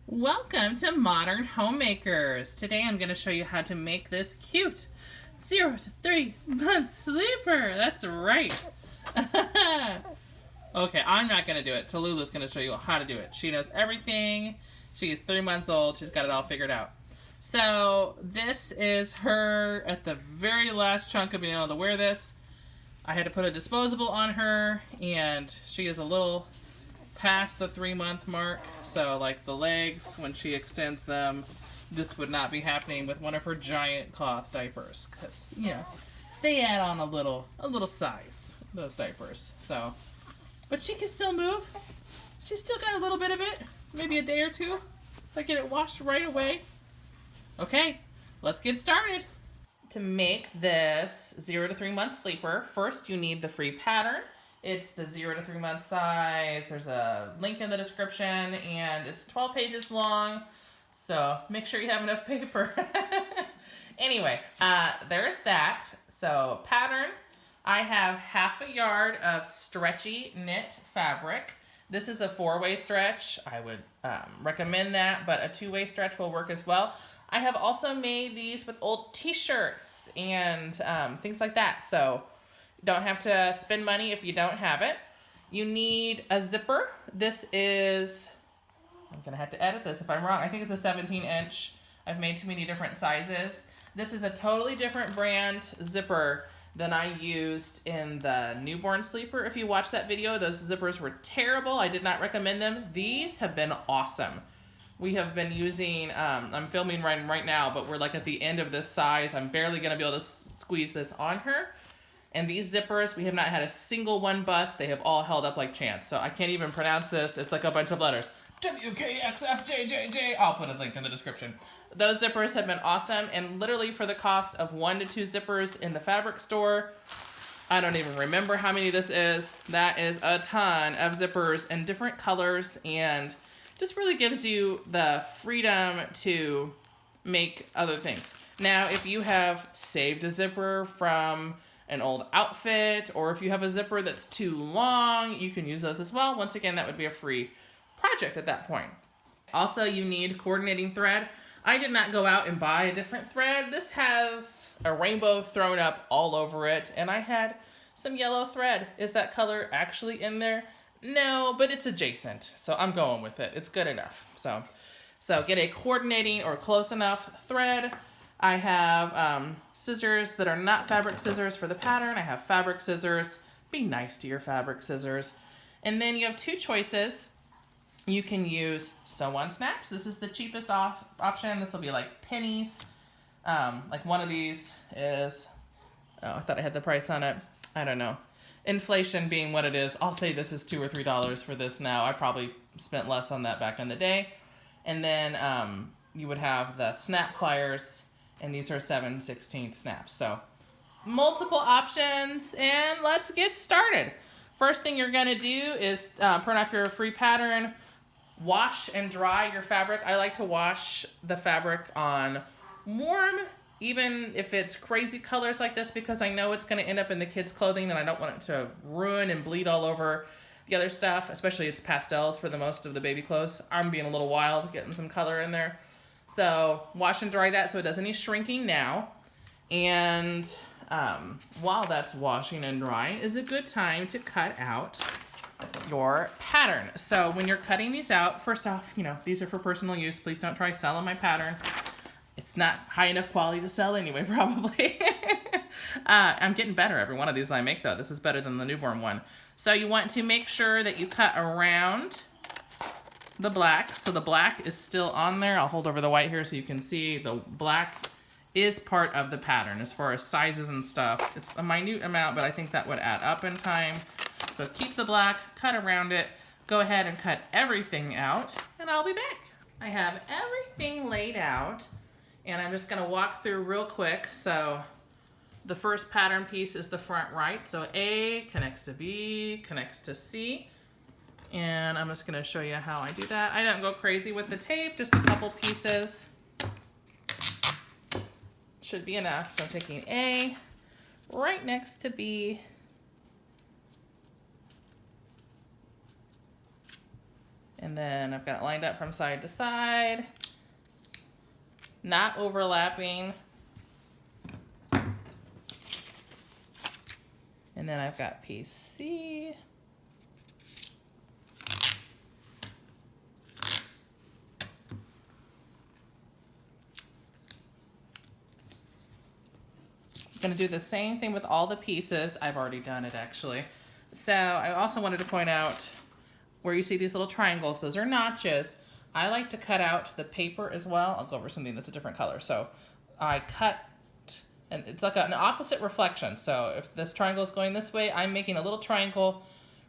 Welcome to Modern Homemakers. Today I'm going to show you how to make this cute 0 to 3 month sleeper. That's right. Okay, I'm not going to do it. Tallulah's going to show you how to do it. She knows everything. She is 3 months old. She's got it all figured out. So this is her at the very last chunk of being able to wear this. I had to put a disposable on her, and she is a little past the 3-month mark, so like the legs, when she extends them, this would not be happening with one of her giant cloth diapers, because they add on a little size, those diapers. So, but she can still move. She's still got a little bit of it, maybe a day or two if I get it washed right away. Okay, let's get started. To make this 0 to 3 month sleeper, first you need the free pattern. It's the 0 to 3 month size. There's a link in the description, and it's 12 pages long, so make sure you have enough paper. Anyway, there's that. So pattern, I have half a yard of stretchy knit fabric. This is a 4-way stretch. I would recommend that, but a 2-way stretch will work as well. I have also made these with old t-shirts and things like that, so don't have to spend money if you don't have it. You need a zipper. This is, I'm gonna have to edit this if I'm wrong. I think it's a 17-inch. I've made too many different sizes. This is a totally different brand zipper than I used in the newborn sleeper. If you watch that video, those zippers were terrible. I did not recommend them. These have been awesome. We have been using, I'm filming right now, but we're like at the end of this size. I'm barely gonna be able to squeeze this on her. And these zippers, we have not had a single one bust. They have all held up like champs. So I can't even pronounce this. It's like a bunch of letters. WKXFJJJ. I'll put a link in the description. Those zippers have been awesome. And literally for the cost of 1 to 2 zippers in the fabric store, I don't even remember how many this is. That is a ton of zippers in different colors, and just really gives you the freedom to make other things. Now, if you have saved a zipper from an old outfit, or if you have a zipper that's too long, you can use those as well. Once again, that would be a free project at that point. Also, you need coordinating thread. I did not go out and buy a different thread. This has a rainbow thrown up all over it, and I had some yellow thread. Is that color actually in there? No, but it's adjacent, so I'm going with it. It's good enough. So get a coordinating or close enough thread. I have scissors that are not fabric scissors for the pattern. I have fabric scissors. Be nice to your fabric scissors. And then you have 2 choices. You can use sew-on snaps. This is the cheapest option. This will be like pennies. Like one of these is, oh, I thought I had the price on it. I don't know. Inflation being what it is, I'll say this is $2 or $3 for this now. I probably spent less on that back in the day. And then you would have the snap pliers, and these are 7/16 snaps. So multiple options, and let's get started. First thing you're gonna do is print off your free pattern, wash and dry your fabric. I like to wash the fabric on warm, even if it's crazy colors like this, because I know it's gonna end up in the kids' clothing and I don't want it to ruin and bleed all over the other stuff, especially it's pastels for the most of the baby clothes. I'm being a little wild, getting some color in there. So wash and dry that so it doesn't need shrinking now. And while that's washing and drying is a good time to cut out your pattern. So when you're cutting these out, first off, these are for personal use. Please don't try selling my pattern. It's not high enough quality to sell anyway, probably. I'm getting better every one of these that I make, though. This is better than the newborn one. So you want to make sure that you cut around the black. So the black is still on there. I'll hold over the white here so you can see the black is part of the pattern as far as sizes and stuff. It's a minute amount, but I think that would add up in time. So keep the black, cut around it, go ahead and cut everything out, and I'll be back. I have everything laid out, and I'm just gonna walk through real quick. So the first pattern piece is the front right. So A connects to B, connects to C. And I'm just gonna show you how I do that. I don't go crazy with the tape, just a couple pieces. Should be enough. So I'm taking A right next to B. And then I've got it lined up from side to side, not overlapping. And then I've got piece C. I'm gonna do the same thing with all the pieces. I've already done it actually. So I also wanted to point out where you see these little triangles, those are notches. I like to cut out the paper as well. I'll go over something that's a different color. So I cut, and it's like an opposite reflection. So if this triangle is going this way, I'm making a little triangle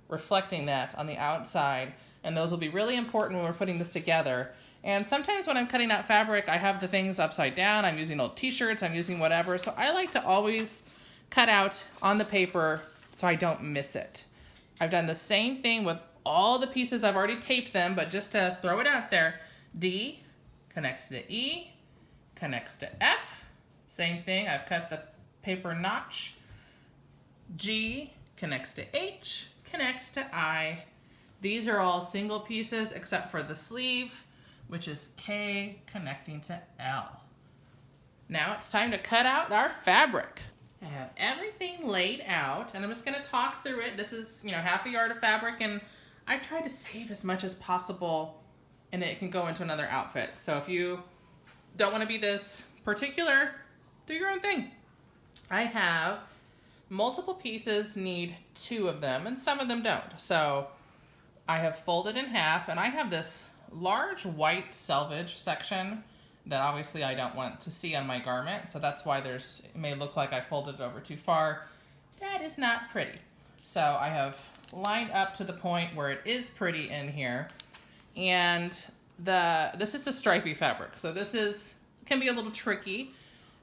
reflecting that on the outside. And those will be really important when we're putting this together. And sometimes when I'm cutting out fabric, I have the things upside down. I'm using old t-shirts, I'm using whatever. So I like to always cut out on the paper so I don't miss it. I've done the same thing with all the pieces. I've already taped them, but just to throw it out there, D connects to E, connects to F. Same thing, I've cut the paper notch. G connects to H, connects to I. These are all single pieces except for the sleeve, which is K connecting to L. Now it's time to cut out our fabric. I have everything laid out, and I'm just gonna talk through it. This is, half a yard of fabric, and I try to save as much as possible, and it can go into another outfit. So if you don't wanna be this particular, do your own thing. I have multiple pieces, need 2 of them, and some of them don't. So I have folded in half, and I have this large white selvage section that obviously I don't want to see on my garment. So that's why it may look like I folded it over too far. That is not pretty. So I have lined up to the point where it is pretty in here. And this is a stripy fabric. So this can be a little tricky,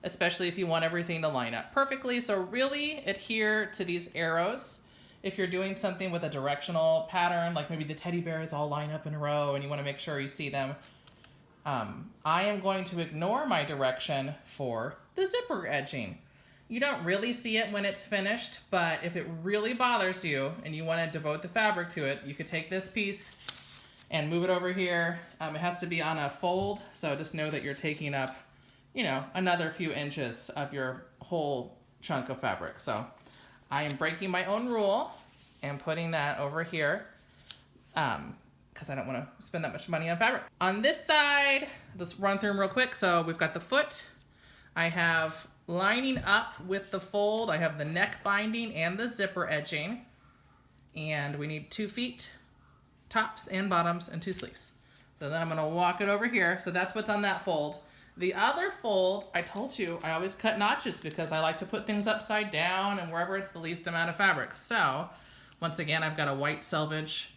especially if you want everything to line up perfectly. So really adhere to these arrows. If you're doing something with a directional pattern, like maybe the teddy bears all line up in a row and you want to make sure you see them, I am going to ignore my direction for the zipper edging. You don't really see it when it's finished, but if it really bothers you and you want to devote the fabric to it, you could take this piece and move it over here. It has to be on a fold, so just know that you're taking up, another few inches of your whole chunk of fabric. So I am breaking my own rule and putting that over here because I don't want to spend that much money on fabric. On this side, just run through them real quick. So we've got the foot. I have lining up with the fold. I have the neck binding and the zipper edging. And we need 2 feet, tops and bottoms, and 2 sleeves. So then I'm going to walk it over here. So that's what's on that fold. The other fold, I told you, I always cut notches because I like to put things upside down and wherever it's the least amount of fabric. So once again, I've got a white selvage,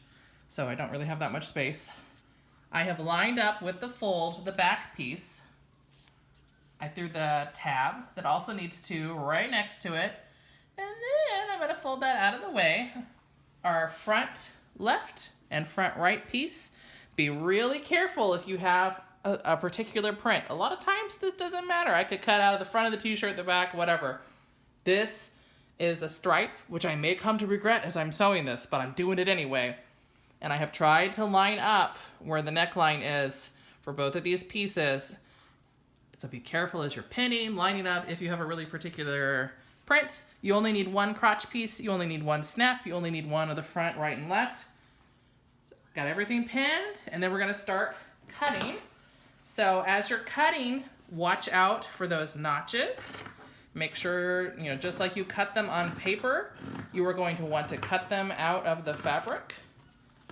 so I don't really have that much space. I have lined up with the fold, the back piece. I threw the tab that also needs 2 right next to it. And then I'm going to fold that out of the way. Our front left and front right piece. Be really careful if you have a particular print. A lot of times this doesn't matter. I could cut out of the front of the t-shirt, the back, whatever. This is a stripe, which I may come to regret as I'm sewing this, but I'm doing it anyway. And I have tried to line up where the neckline is for both of these pieces. So be careful as you're pinning, lining up. If you have a really particular print, you only need 1 crotch piece, you only need 1 snap, you only need 1 of the front, right, and left. Got everything pinned, and then we're gonna start cutting. So as you're cutting, watch out for those notches. Make sure, just like you cut them on paper, you are going to want to cut them out of the fabric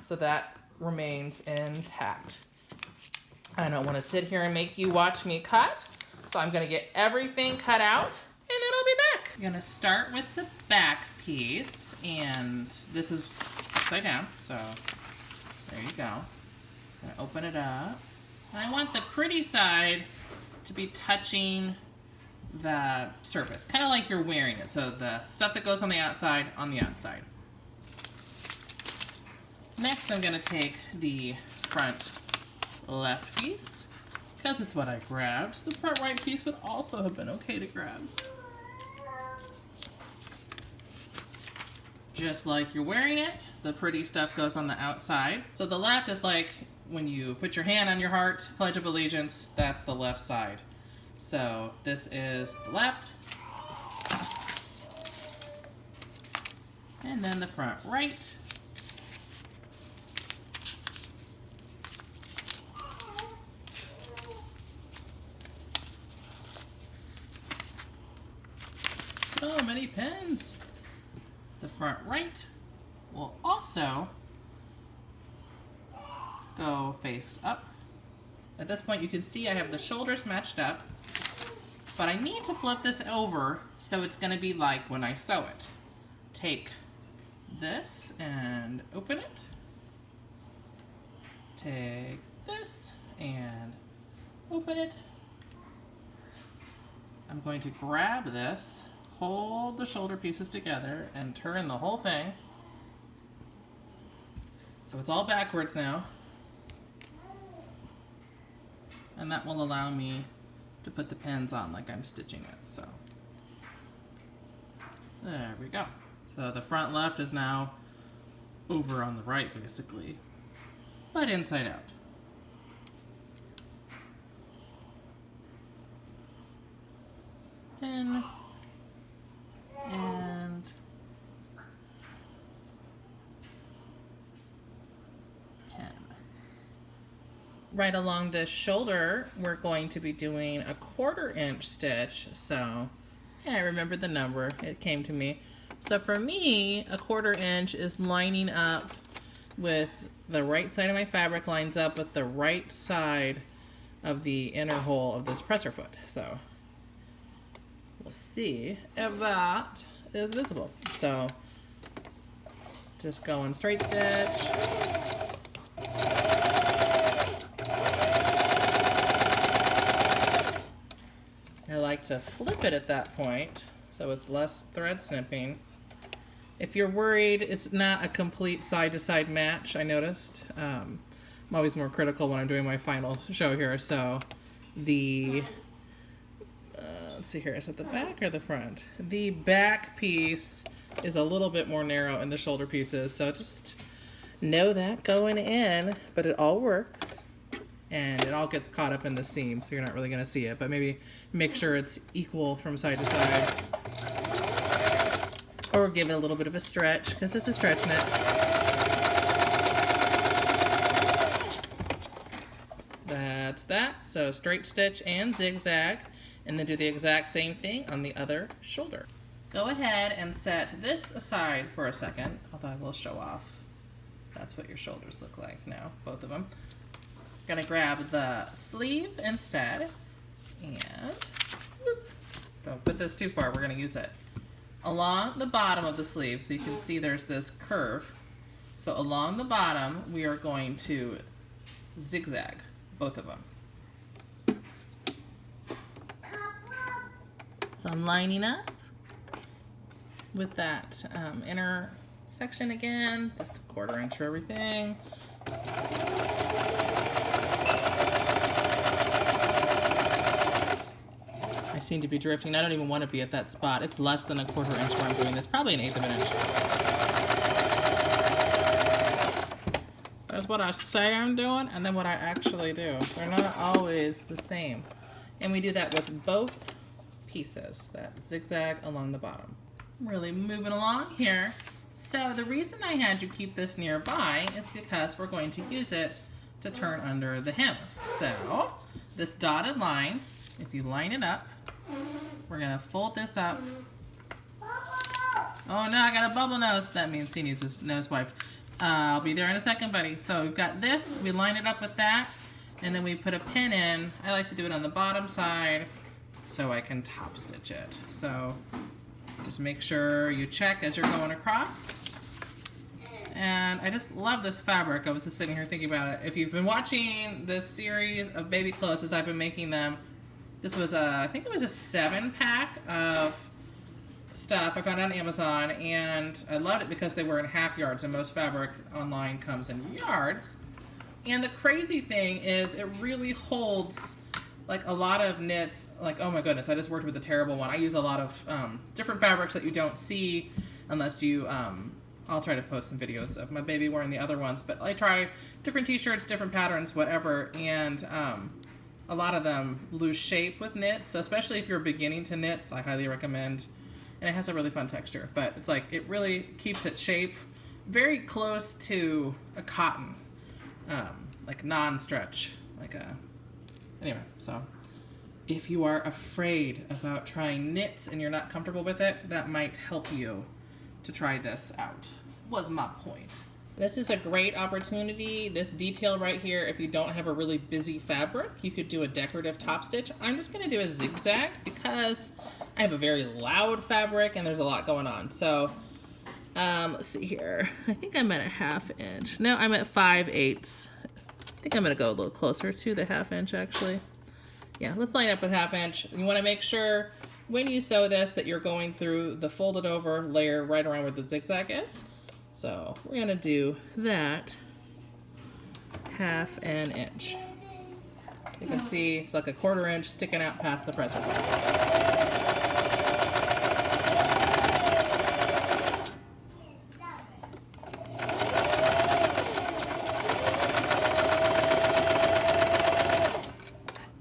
so that remains intact. I don't want to sit here and make you watch me cut, so I'm going to get everything cut out, and then I'll be back. I'm going to start with the back piece, and this is upside down, so there you go. I'm going to open it up. I want the pretty side to be touching the surface, kind of like you're wearing it. So the stuff that goes on the outside, Next, I'm going to take the front left piece, because it's what I grabbed. The front right piece would also have been okay to grab. just like you're wearing it. The pretty stuff goes on the outside. So the left is like when you put your hand on your heart, Pledge of Allegiance, that's the left side. So this is the left. And then the front right. So many pins. The front right will also go face up. At this point you can see I have the shoulders matched up, but I need to flip this over so it's going to be like when I sew it. Take this and open it. Take this and open it. I'm going to grab this, hold the shoulder pieces together, and turn the whole thing. So it's all backwards now. And that will allow me to put the pins on like I'm stitching it. So there we go. So the front left is now over on the right basically, but inside out. Pin and pin. Right along this shoulder, we're going to be doing a 1/4 inch stitch. So yeah, I remember the number, it came to me. So for me, a 1/4 inch is lining up with the right side of my fabric lines up with the right side of the inner hole of this presser foot. So we'll see if that is visible. So just going straight stitch. I like to flip it at that point so it's less thread snipping. If you're worried it's not a complete side-to-side match, I noticed. I'm always more critical when I'm doing my final show here. So the, let's see here, is it the back or the front? The back piece is a little bit more narrow in the shoulder pieces, so just know that going in, but it all works. And it all gets caught up in the seam, so you're not really gonna see it, but maybe make sure it's equal from side to side. Or give it a little bit of a stretch, because it's a stretch knit. That's that. So straight stitch and zigzag, and then do the exact same thing on the other shoulder. Go ahead and set this aside for a second, although I will show off. That's what your shoulders look like now, both of them. Gonna grab the sleeve instead, and whoop, don't put this too far, we're gonna use it along the bottom of the sleeve, so you can see there's this curve. So along the bottom, we are going to zigzag both of them. So I'm lining up with that inner section again, just a 1/4 inch for everything. I seem to be drifting. I don't even want to be at that spot. It's less than a 1/4 inch where I'm doing this, probably 1/8 of an inch. That's what I say I'm doing, and then what I actually do. They're not always the same. And we do that with both pieces, that zigzag along the bottom. I'm really moving along here. So the reason I had you keep this nearby is because we're going to use it to turn under the hem. So this dotted line, if you line it up, we're gonna fold this up. Oh no, I got a bubble nose. That means he needs his nose wiped. I'll be there in a second, buddy. So we've got this, we line it up with that, and then we put a pin in. I like to do it on the bottom side so I can top stitch it. So just make sure you check as you're going across. And I just love this fabric. I was just sitting here thinking about it. If you've been watching this series of baby clothes as I've been making them, this was I think it was a 7-pack of stuff I found on Amazon, and I loved it because they were in half yards, and most fabric online comes in yards. And the crazy thing is it really holds like a lot of knits. Like, oh my goodness, I just worked with a terrible one. I use a lot of different fabrics that you don't see unless you I'll try to post some videos of my baby wearing the other ones, but I try different t-shirts, different patterns, whatever, and a lot of them lose shape with knits, so especially if you're beginning to knits, I highly recommend. And it has a really fun texture, but it's like, it really keeps its shape very close to a cotton, like non-stretch, like a, anyway, so if you are afraid about trying knits and you're not comfortable with it, that might help you to try this out, was my point. This is a great opportunity, this detail right here, if you don't have a really busy fabric, you could do a decorative top stitch. I'm just gonna do a zigzag because I have a very loud fabric and there's a lot going on. So, let's see here. I think I'm at a 1/2 inch. No, I'm at 5/8. I think I'm gonna go a little closer to the 1/2 inch actually. Yeah, let's line up with 1/2 inch. You wanna make sure when you sew this that you're going through the folded over layer right around where the zigzag is. So we're gonna do that 1/2 inch. You can see it's like a 1/4 inch sticking out past the presser foot.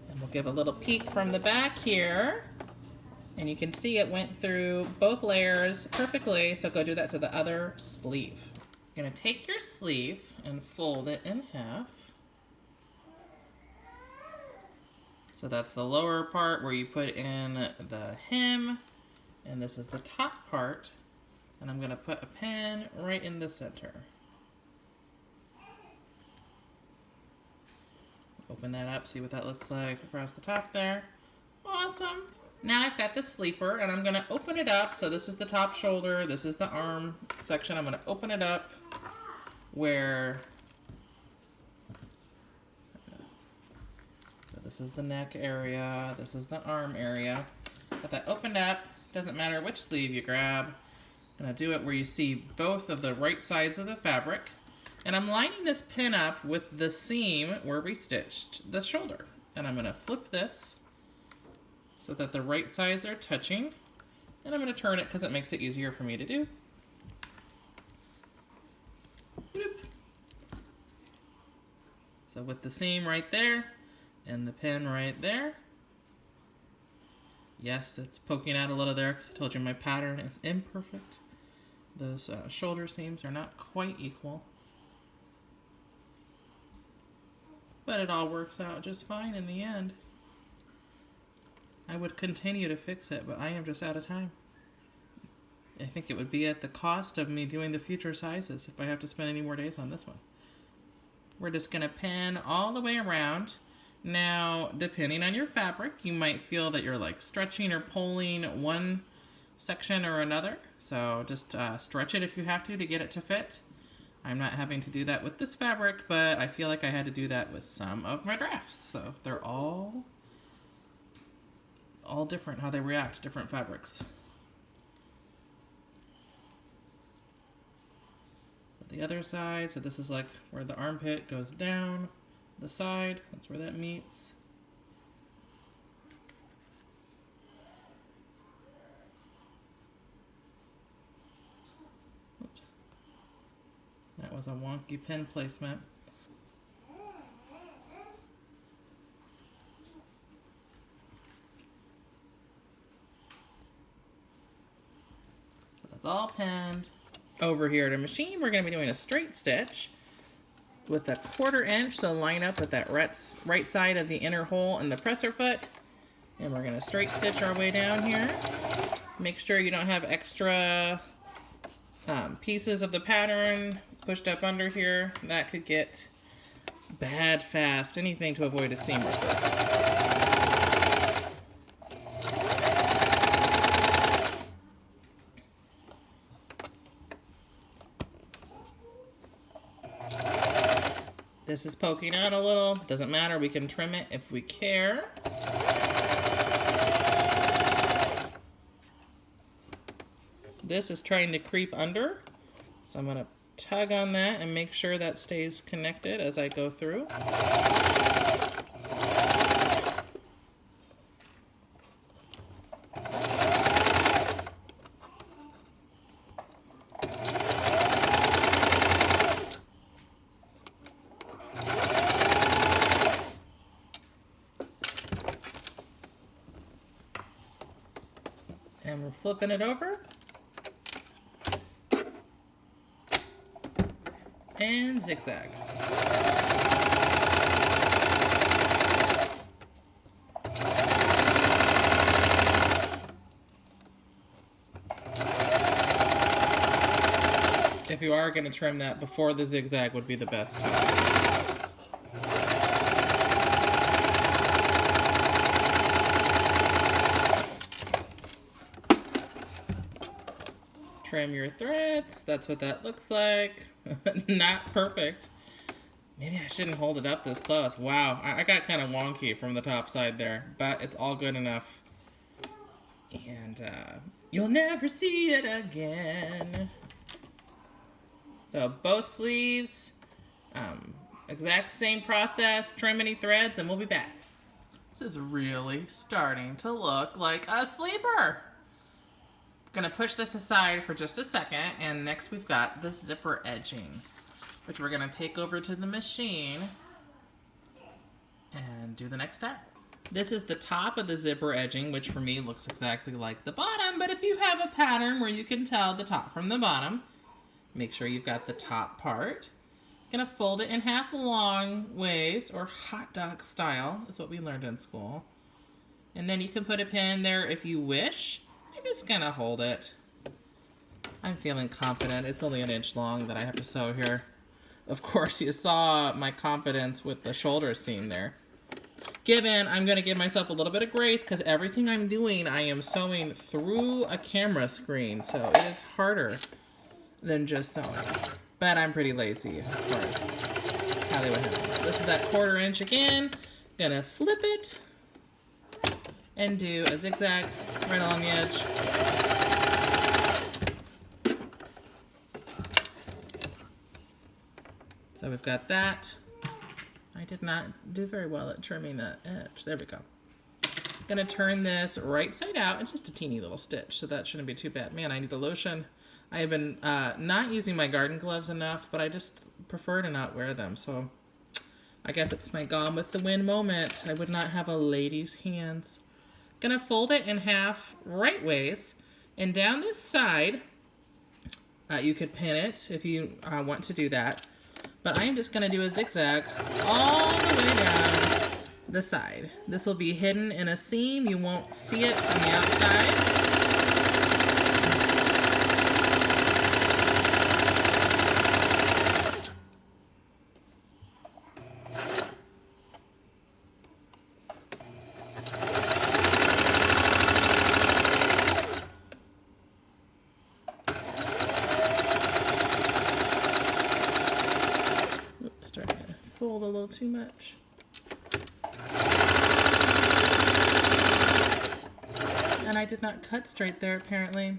And we'll give a little peek from the back here. And you can see it went through both layers perfectly, so go do that to the other sleeve. You're gonna take your sleeve and fold it in half. So that's the lower part where you put in the hem, and this is the top part. And I'm gonna put a pin right in the center. Open that up, see what that looks like across the top there. Awesome. Now I've got the sleeper and I'm gonna open it up. So this is the top shoulder, this is the arm section. I'm gonna open it up where, so this is the neck area, this is the arm area. Got that opened up, doesn't matter which sleeve you grab. I'm gonna do it where you see both of the right sides of the fabric. And I'm lining this pin up with the seam where we stitched the shoulder. And I'm gonna flip this so that the right sides are touching. And I'm gonna turn it because it makes it easier for me to do. Bloop. So with the seam right there and the pin right there. Yes, it's poking out a little there because I told you my pattern is imperfect. Those shoulder seams are not quite equal. But it all works out just fine in the end. I would continue to fix it, but I am just out of time. I think it would be at the cost of me doing the future sizes if I have to spend any more days on this one. We're just gonna pin all the way around. Now, depending on your fabric, you might feel that you're like stretching or pulling one section or another. So just stretch it if you have to get it to fit. I'm not having to do that with this fabric, but I feel like I had to do that with some of my drafts. So they're all different, how they react to different fabrics. The other side, so this is like where the armpit goes down, the side, that's where that meets. Oops. That was a wonky pin placement. It's all pinned. Over here to machine, we're going to be doing a straight stitch with a 1/4 inch, so line up with that right side of the inner hole in the presser foot. And we're going to straight stitch our way down here. Make sure you don't have extra pieces of the pattern pushed up under here. That could get bad fast. Anything to avoid a seam ripple. This is poking out a little, doesn't matter, we can trim it if we care. This is trying to creep under, so I'm gonna tug on that and make sure that stays connected as I go through. And we're flipping it over. And zigzag. If you are going to trim that before the zigzag would be the best time. Trim your threads. That's what that looks like. Not perfect. Maybe I shouldn't hold it up this close. Wow, I got kind of wonky from the top side there, but it's all good enough. And you'll never see it again. So both sleeves, exact same process, trim any threads, and we'll be back. This is really starting to look like a sleeper. Gonna push this aside for just a second, and next we've got the zipper edging, which we're gonna take over to the machine and do the next step. This is the top of the zipper edging, which for me looks exactly like the bottom, but if you have a pattern where you can tell the top from the bottom, make sure you've got the top part. Gonna fold it in half long ways, or hot dog style, is what we learned in school. And then you can put a pin there if you wish. I'm just gonna hold it. I'm feeling confident. It's only 1 inch long that I have to sew here. Of course, you saw my confidence with the shoulder seam there. Given, I'm gonna give myself a little bit of grace because everything I'm doing, I am sewing through a camera screen, so it is harder than just sewing. But I'm pretty lazy as far as how they would have it. This is that 1/4 inch again. Gonna flip it and do a zigzag right along the edge. So we've got that. I did not do very well at trimming that edge. There we go. Gonna turn this right side out. It's just a teeny little stitch, so that shouldn't be too bad. Man, I need a lotion. I have been not using my garden gloves enough, but I just prefer to not wear them. So I guess it's my Gone with the Wind moment. I would not have a lady's hands. Gonna fold it in half right ways, and down this side, you could pin it if you want to do that. But I am just gonna do a zigzag all the way down the side. This will be hidden in a seam. You won't see it on the outside. Starting to fold a little too much. And I did not cut straight there, apparently.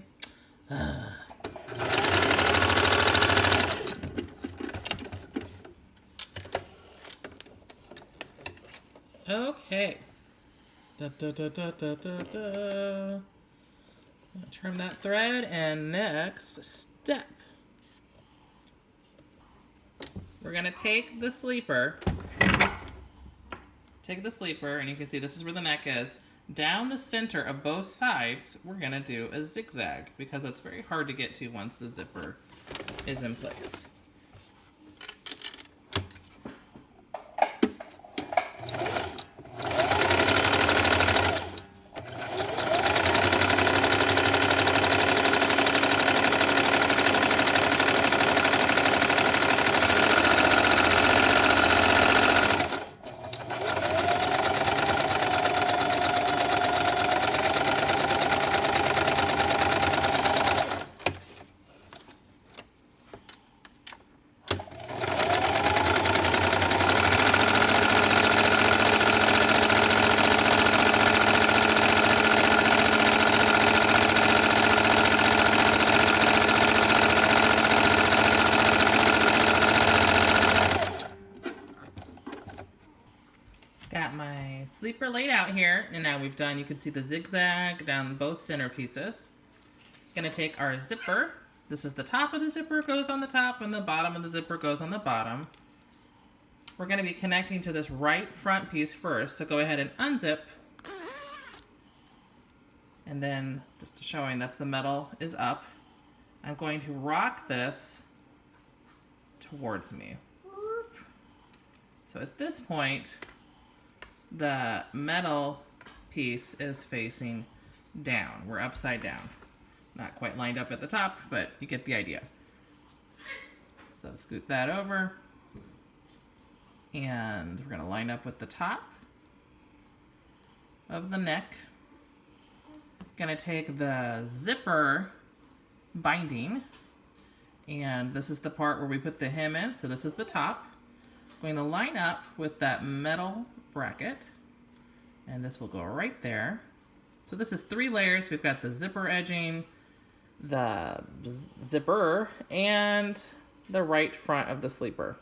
Okay. Trim that thread, and next step. We're gonna take the sleeper, and you can see this is where the neck is. Down the center of both sides, we're gonna do a zigzag because it's very hard to get to once the zipper is in place. Got my sleeper laid out here, and now we've done, you can see the zigzag down both center pieces. Gonna take our zipper. This is the top of the zipper goes on the top, and the bottom of the zipper goes on the bottom. We're gonna be connecting to this right front piece first, so go ahead and unzip. And then just showing that's the metal is up. I'm going to rock this towards me. So at this point, the metal piece is facing down. We're upside down. Not quite lined up at the top, but you get the idea. So scoot that over. And we're gonna line up with the top of the neck. Gonna take the zipper binding, and this is the part where we put the hem in, so this is the top. Going to line up with that metal bracket, and this will go right there. So this is 3 layers. We've got the zipper edging, the zipper, and the right front of the sleeper.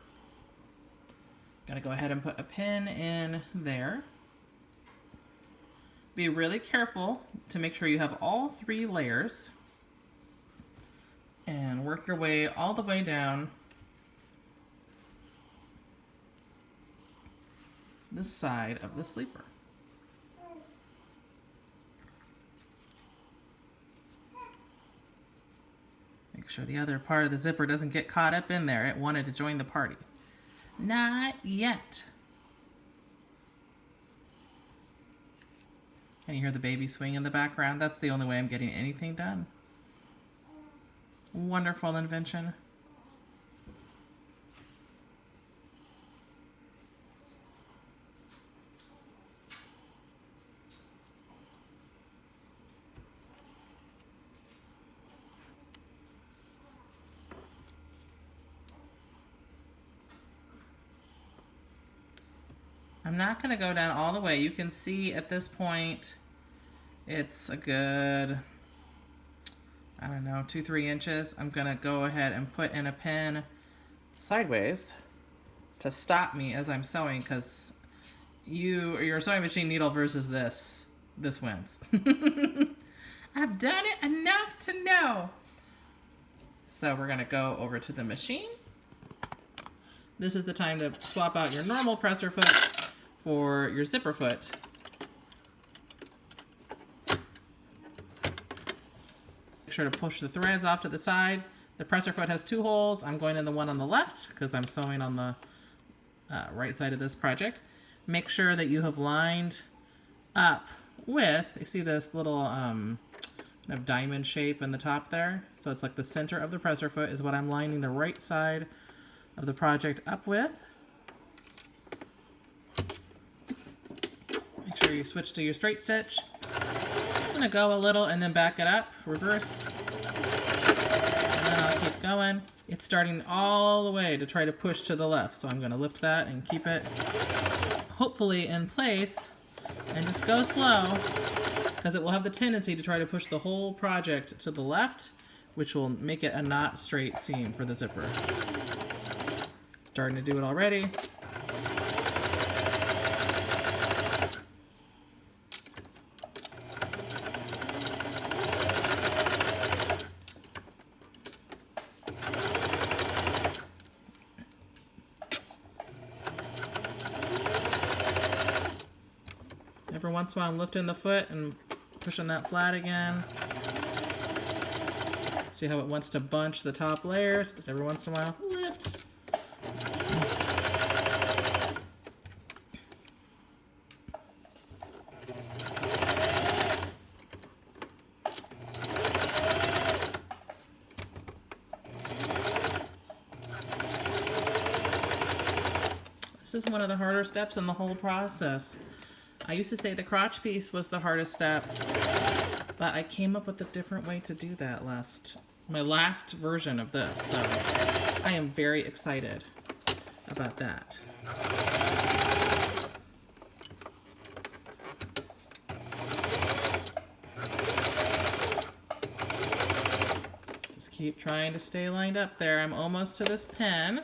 Gonna go ahead and put a pin in there. Be really careful to make sure you have all 3 layers and work your way all the way down this side of the sleeper. Make sure the other part of the zipper doesn't get caught up in there. It wanted to join the party. Not yet. Can you hear the baby swing in the background? That's the only way I'm getting anything done. Wonderful invention. I'm not going to go down all the way. You can see at this point it's a good, I don't know, 2-3 inches. I'm going to go ahead and put in a pin sideways to stop me as I'm sewing, because your sewing machine needle versus this wins. I've done it enough to know. So we're going to go over to the machine. This is the time to swap out your normal presser foot for your zipper foot. Make sure to push the threads off to the side. The presser foot has 2 holes. I'm going in the one on the left because I'm sewing on the right side of this project. Make sure that you have lined up with, you see this little kind of diamond shape in the top there? So it's like the center of the presser foot is what I'm lining the right side of the project up with. Make sure you switch to your straight stitch. I'm gonna go a little and then back it up, reverse, and then I'll keep going. It's starting all the way to try to push to the left, so I'm gonna lift that and keep it hopefully in place, and just go slow, because it will have the tendency to try to push the whole project to the left, which will make it a not straight seam for the zipper. It's starting to do it already. Every once in a while I'm lifting the foot and pushing that flat again. See how it wants to bunch the top layers? Just every once in a while, lift. This is one of the harder steps in the whole process. I used to say the crotch piece was the hardest step, but I came up with a different way to do that my last version of this, so I am very excited about that. Just keep trying to stay lined up there. I'm almost to this pin.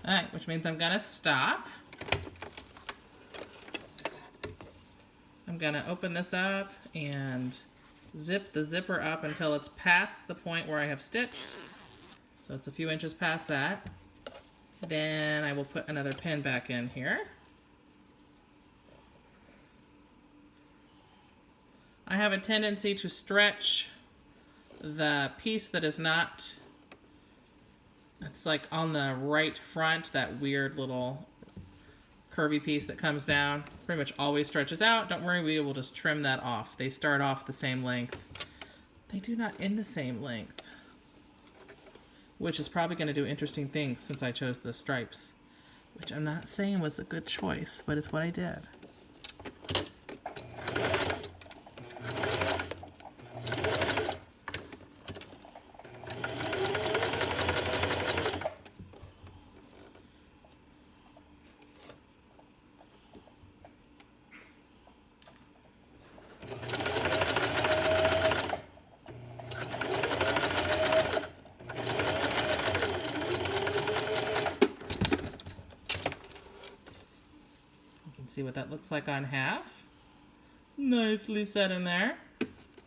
Alright, which means I'm gonna stop. I'm gonna open this up and zip the zipper up until it's past the point where I have stitched. So it's a few inches past that. Then I will put another pin back in here. I have a tendency to stretch the piece that is not, it's like on the right front, that weird little curvy piece that comes down, pretty much always stretches out. Don't worry, we will just trim that off. They start off the same length. They do not end the same length, which is probably going to do interesting things since I chose the stripes, which I'm not saying was a good choice, but it's what I did. See what that looks like on half. Nicely set in there.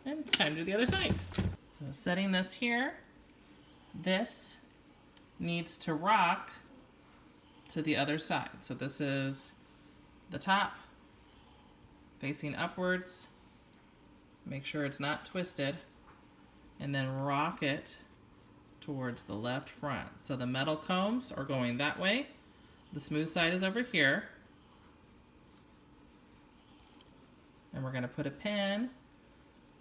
And it's time to do the other side. So setting this here, this needs to rock to the other side. So this is the top facing upwards. Make sure it's not twisted. And then rock it towards the left front. So the metal combs are going that way. The smooth side is over here. And we're going to put a pin,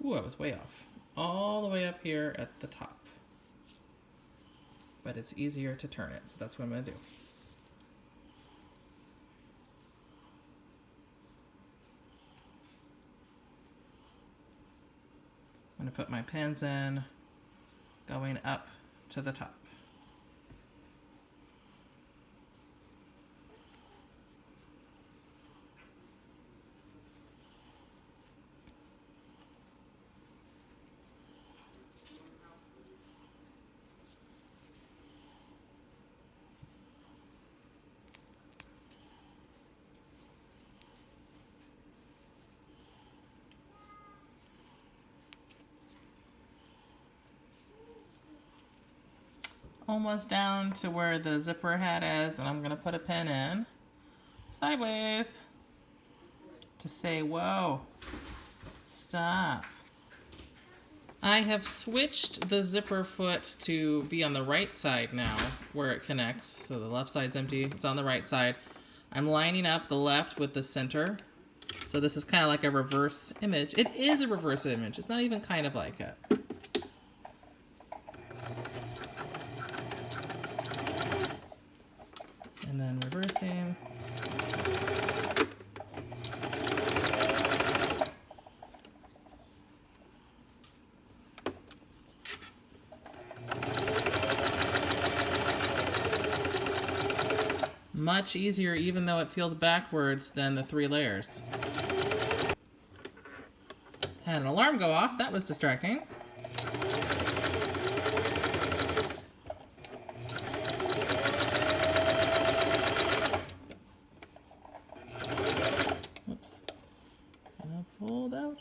ooh, I was way off, all the way up here at the top. But it's easier to turn it, so that's what I'm going to do. I'm going to put my pins in, going up to the top. Almost down to where the zipper head is, and I'm going to put a pin in sideways to say, whoa, stop. I have switched the zipper foot to be on the right side now where it connects. So the left side's empty, it's on the right side. I'm lining up the left with the center. So this is kind of like a reverse image. It is a reverse image. It's not even kind of like it. And then reversing. Much easier, even though it feels backwards, than the 3 layers. Had an alarm go off. That was distracting. Oops. And I pulled out.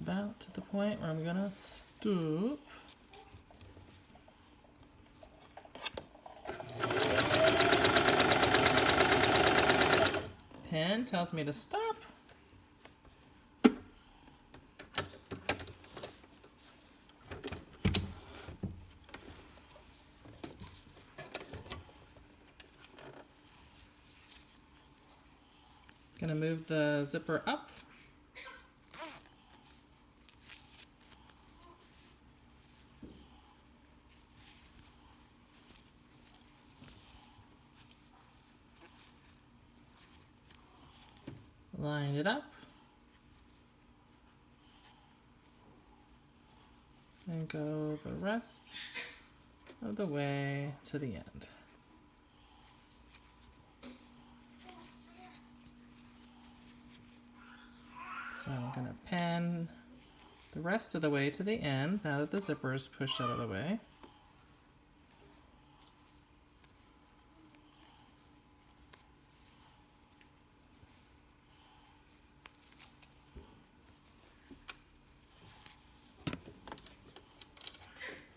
About to the point where I'm gonna stoop. Pin tells me to stop. Gonna move the zipper up. Line it up. And go the rest of the way to the end. So I'm going to pin the rest of the way to the end now that the zipper is pushed out of the way.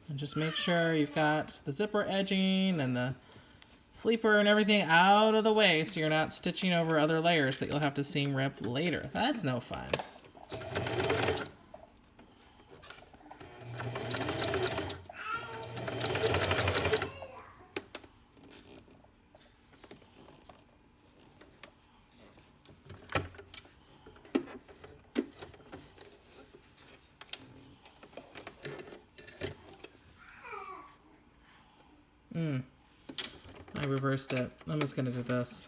And just make sure you've got the zipper edging and the sleeper and everything out of the way so you're not stitching over other layers that you'll have to seam rip later. That's no fun. I reversed it. I'm just going to do this.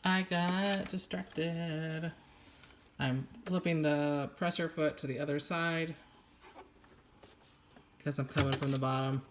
I got distracted. I'm flipping the presser foot to the other side because I'm coming from the bottom.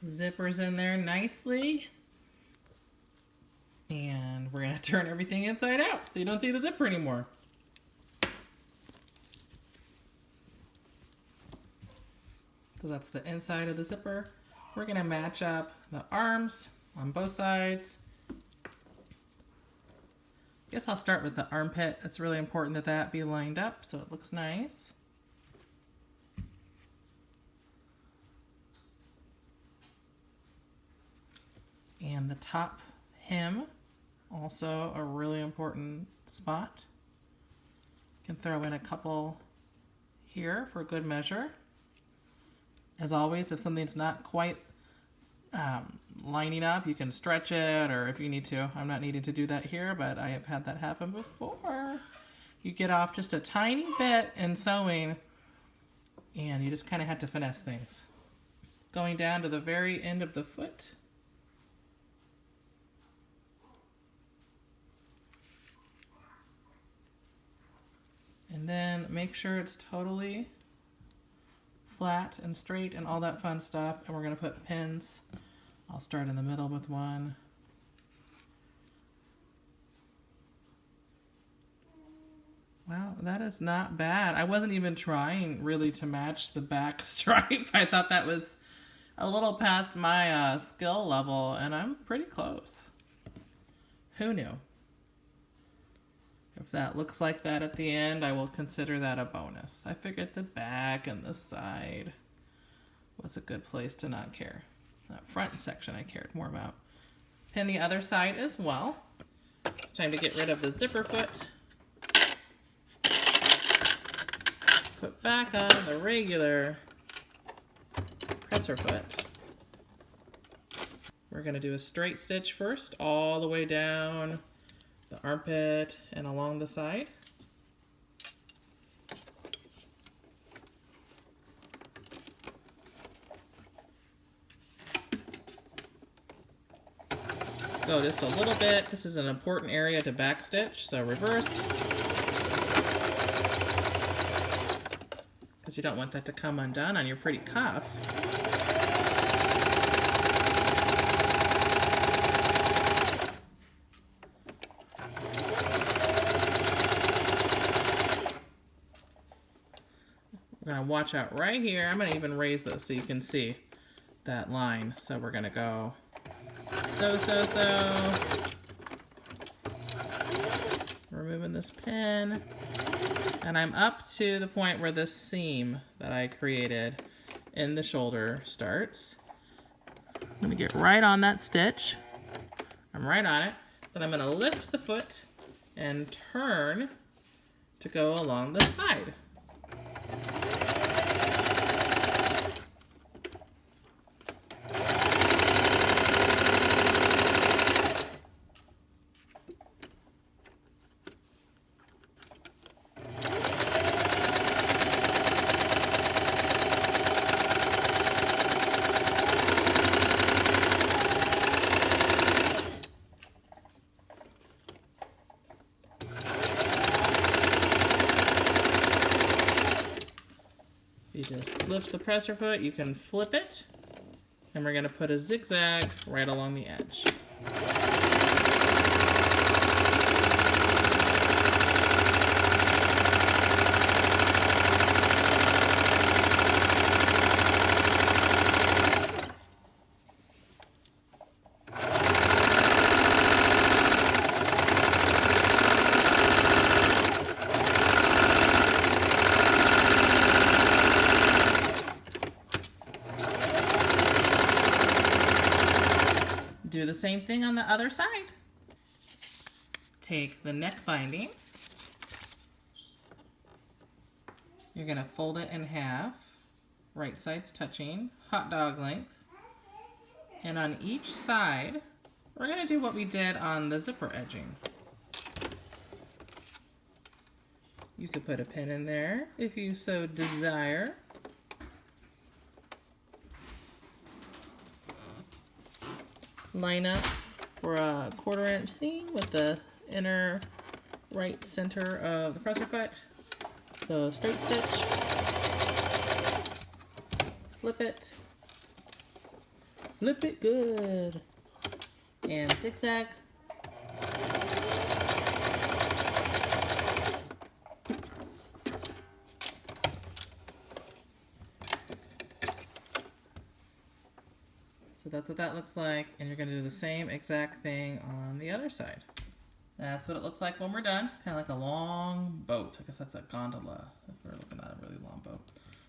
Zipper's in there nicely. And we're going to turn everything inside out so you don't see the zipper anymore. So that's the inside of the zipper. We're going to match up the arms on both sides. I guess I'll start with the armpit. It's really important that that be lined up so it looks nice. And the top hem, also a really important spot. You can throw in a couple here for good measure. As always, if something's not quite lining up, you can stretch it, or if you need to. I'm not needing to do that here, but I have had that happen before. You get off just a tiny bit in sewing, and you just kind of have to finesse things. Going down to the very end of the foot. And then make sure it's totally flat and straight and all that fun stuff. And we're going to put pins. I'll start in the middle with one. Wow, that is not bad. I wasn't even trying really to match the back stripe. I thought that was a little past my skill level, and I'm pretty close. Who knew? If that looks like that at the end, I will consider that a bonus. I figured the back and the side was a good place to not care. That front section I cared more about. Pin the other side as well. It's time to get rid of the zipper foot. Put back on the regular presser foot. We're going to do a straight stitch first, all the way down the armpit and along the side. Go just a little bit. This is an important area to backstitch, so reverse. Because you don't want that to come undone on your pretty cuff. We're going to watch out right here. I'm going to even raise this so you can see that line. So we're going to go so. Removing this pin. And I'm up to the point where this seam that I created in the shoulder starts. I'm going to get right on that stitch. I'm right on it. Then I'm going to lift the foot and turn to go along the side. just lift the presser foot, you can flip it, and we're going to put a zigzag right along the edge. Do the same thing on the other side. Take the neck binding. You're going to fold it in half, right sides touching, hot dog length. And on each side, we're going to do what we did on the zipper edging. You could put a pin in there if you so desire. Line up for a 1/4 inch seam with the inner right center of the presser foot. So straight stitch, flip it good, and zigzag. So that's what that looks like, and you're going to do the same exact thing on the other side. That's what it looks like when we're done. It's kind of like a long boat. I guess that's a gondola if we're looking at a really long boat.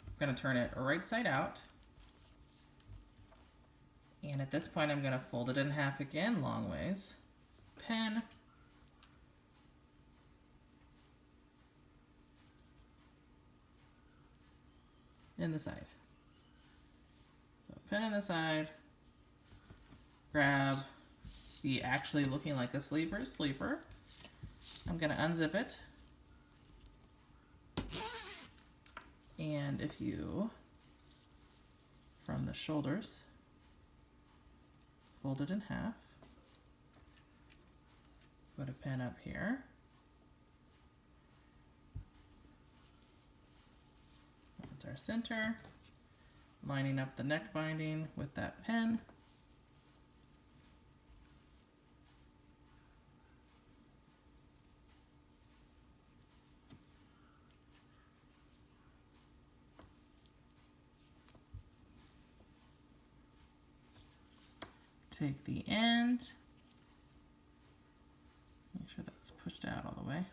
We're going to turn it right side out. And at this point, I'm going to fold it in half again, long ways. Pin. In the side. So pin in the side. Grab the actually looking like a sleeper. I'm going to unzip it. And if you, from the shoulders, fold it in half, put a pin up here. That's our center. Lining up the neck binding with that pin. Take the end, make sure that's pushed out all the way.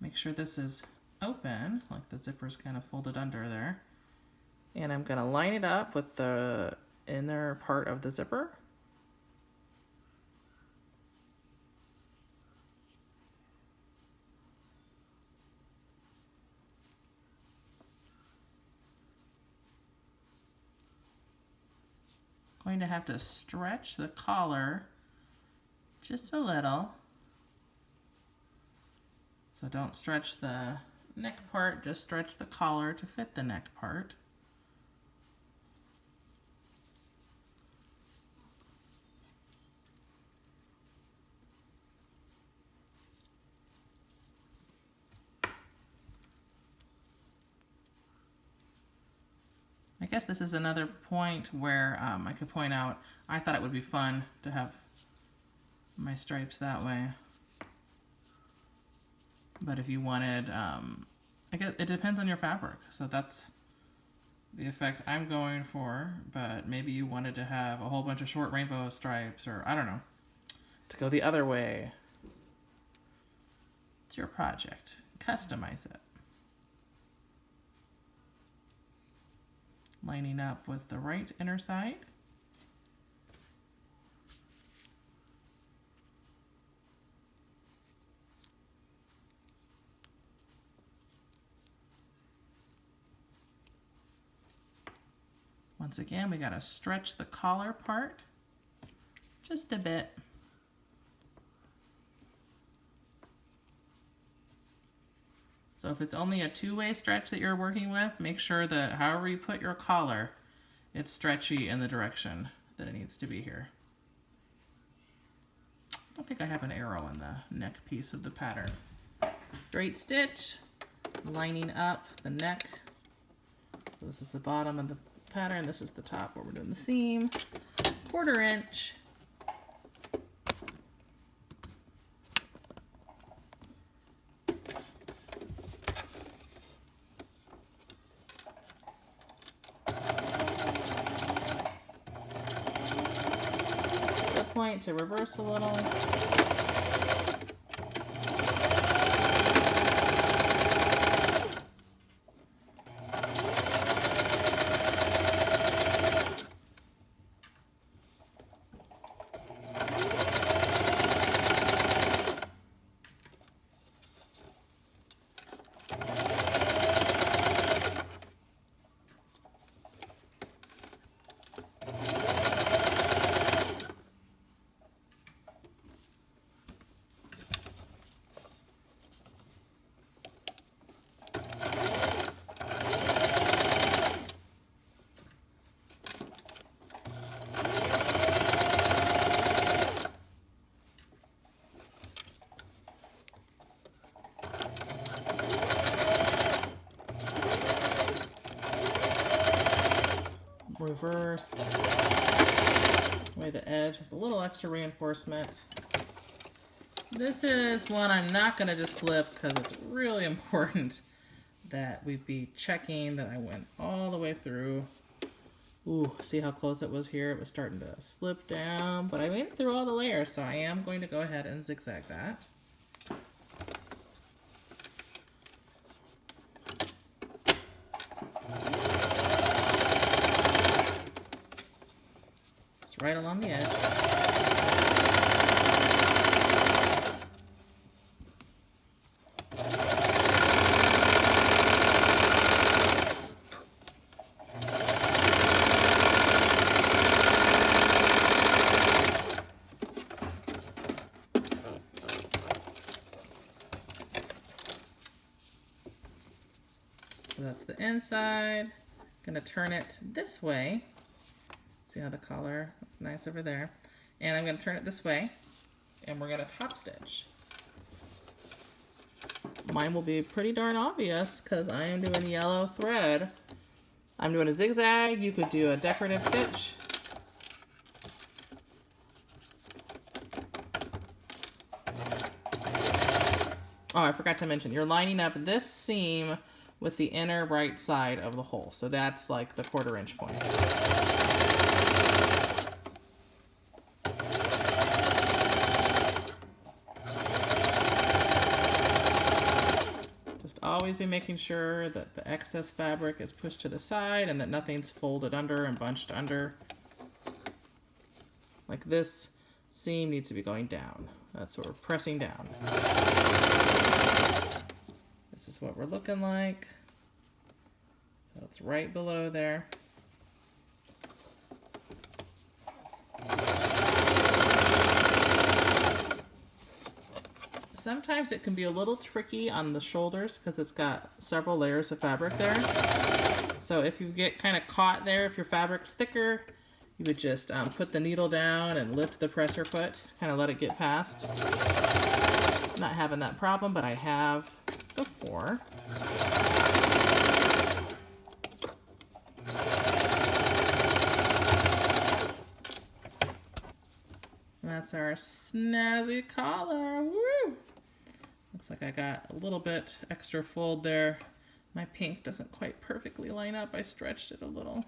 Make sure this is open, like the zipper's kind of folded under there. And I'm going to line it up with the inner part of the zipper. Going to have to stretch the collar just a little. So don't stretch the neck part, just stretch the collar to fit the neck part. I guess this is another point where I could point out, I thought it would be fun to have my stripes that way. But if you wanted, I guess it depends on your fabric. So that's the effect I'm going for, but maybe you wanted to have a whole bunch of short rainbow stripes, or I don't know, to go the other way. It's your project. Customize it. Lining up with the right inner side. Once again, we gotta stretch the collar part just a bit. So if it's only a two-way stretch that you're working with, make sure that however you put your collar, it's stretchy in the direction that it needs to be here. I don't think I have an arrow in the neck piece of the pattern. Straight stitch, lining up the neck So this is the bottom of the pattern. This is the top where we're doing the seam. 1/4 inch. Point to reverse a little. Reverse. Way the edge has a little extra reinforcement. This is one I'm not going to just flip because it's really important that we be checking that I went all the way through. Ooh, see how close it was here? It was starting to slip down, but I went through all the layers, so I am going to go ahead and zigzag that. It's right along the edge. So that's the inside. Gonna turn it this way. See how the collar, nice over there. And I'm gonna turn it this way, and we're gonna top stitch. Mine will be pretty darn obvious because I am doing yellow thread. I'm doing a zigzag. You could do a decorative stitch. Oh, I forgot to mention, you're lining up this seam with the inner right side of the hole. So that's like the 1/4 inch point. Just always be making sure that the excess fabric is pushed to the side and that nothing's folded under and bunched under. Like this seam needs to be going down. That's what we're pressing down. This is what we're looking like. So it's right below there. Sometimes it can be a little tricky on the shoulders because it's got several layers of fabric there. So if you get kind of caught there, if your fabric's thicker, you would just put the needle down and lift the presser foot, kind of let it get past. Not having that problem, but I have before. And that's our snazzy collar. Woo! Looks like I got a little bit extra fold there. My pink doesn't quite perfectly line up. I stretched it a little.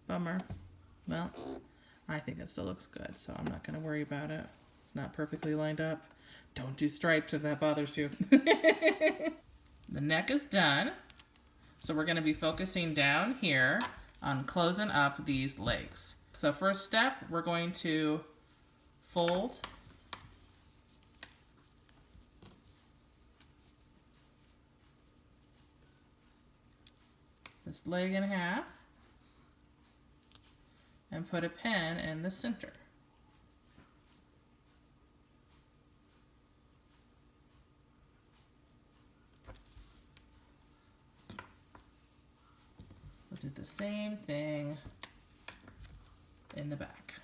Bummer. Well, I think it still looks good, so I'm not going to worry about it. It's not perfectly lined up. Don't do stripes if that bothers you. The neck is done. So we're going to be focusing down here on closing up these legs. So first step, we're going to fold this leg in half and put a pin in the center. We'll do the same thing in the back.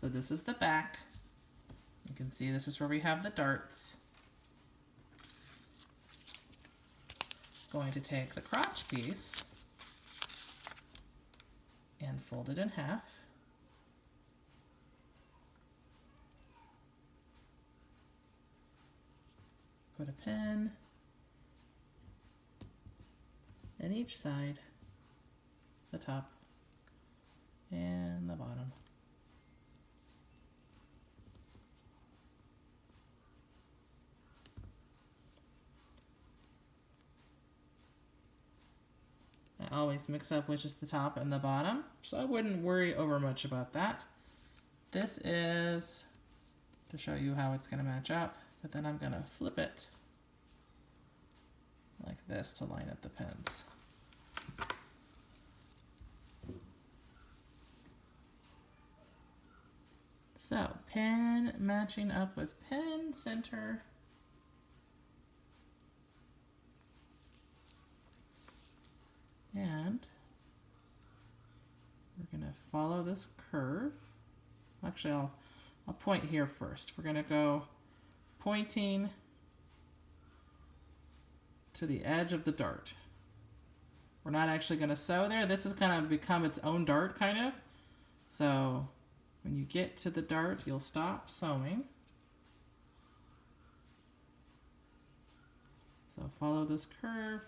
So this is the back. You can see this is where we have the darts. Going to take the crotch piece and fold it in half. Put a pin in each side, the top and the bottom. I always mix up which is the top and the bottom, so I wouldn't worry over much about that. This is to show you how it's going to match up, but then I'm going to flip it like this to line up the pins. So pin matching up with pin center. And we're going to follow this curve. Actually, I'll point here first. We're going to go pointing to the edge of the dart. We're not actually going to sew there. This is going to become its own dart, kind of. So when you get to the dart, you'll stop sewing. So follow this curve.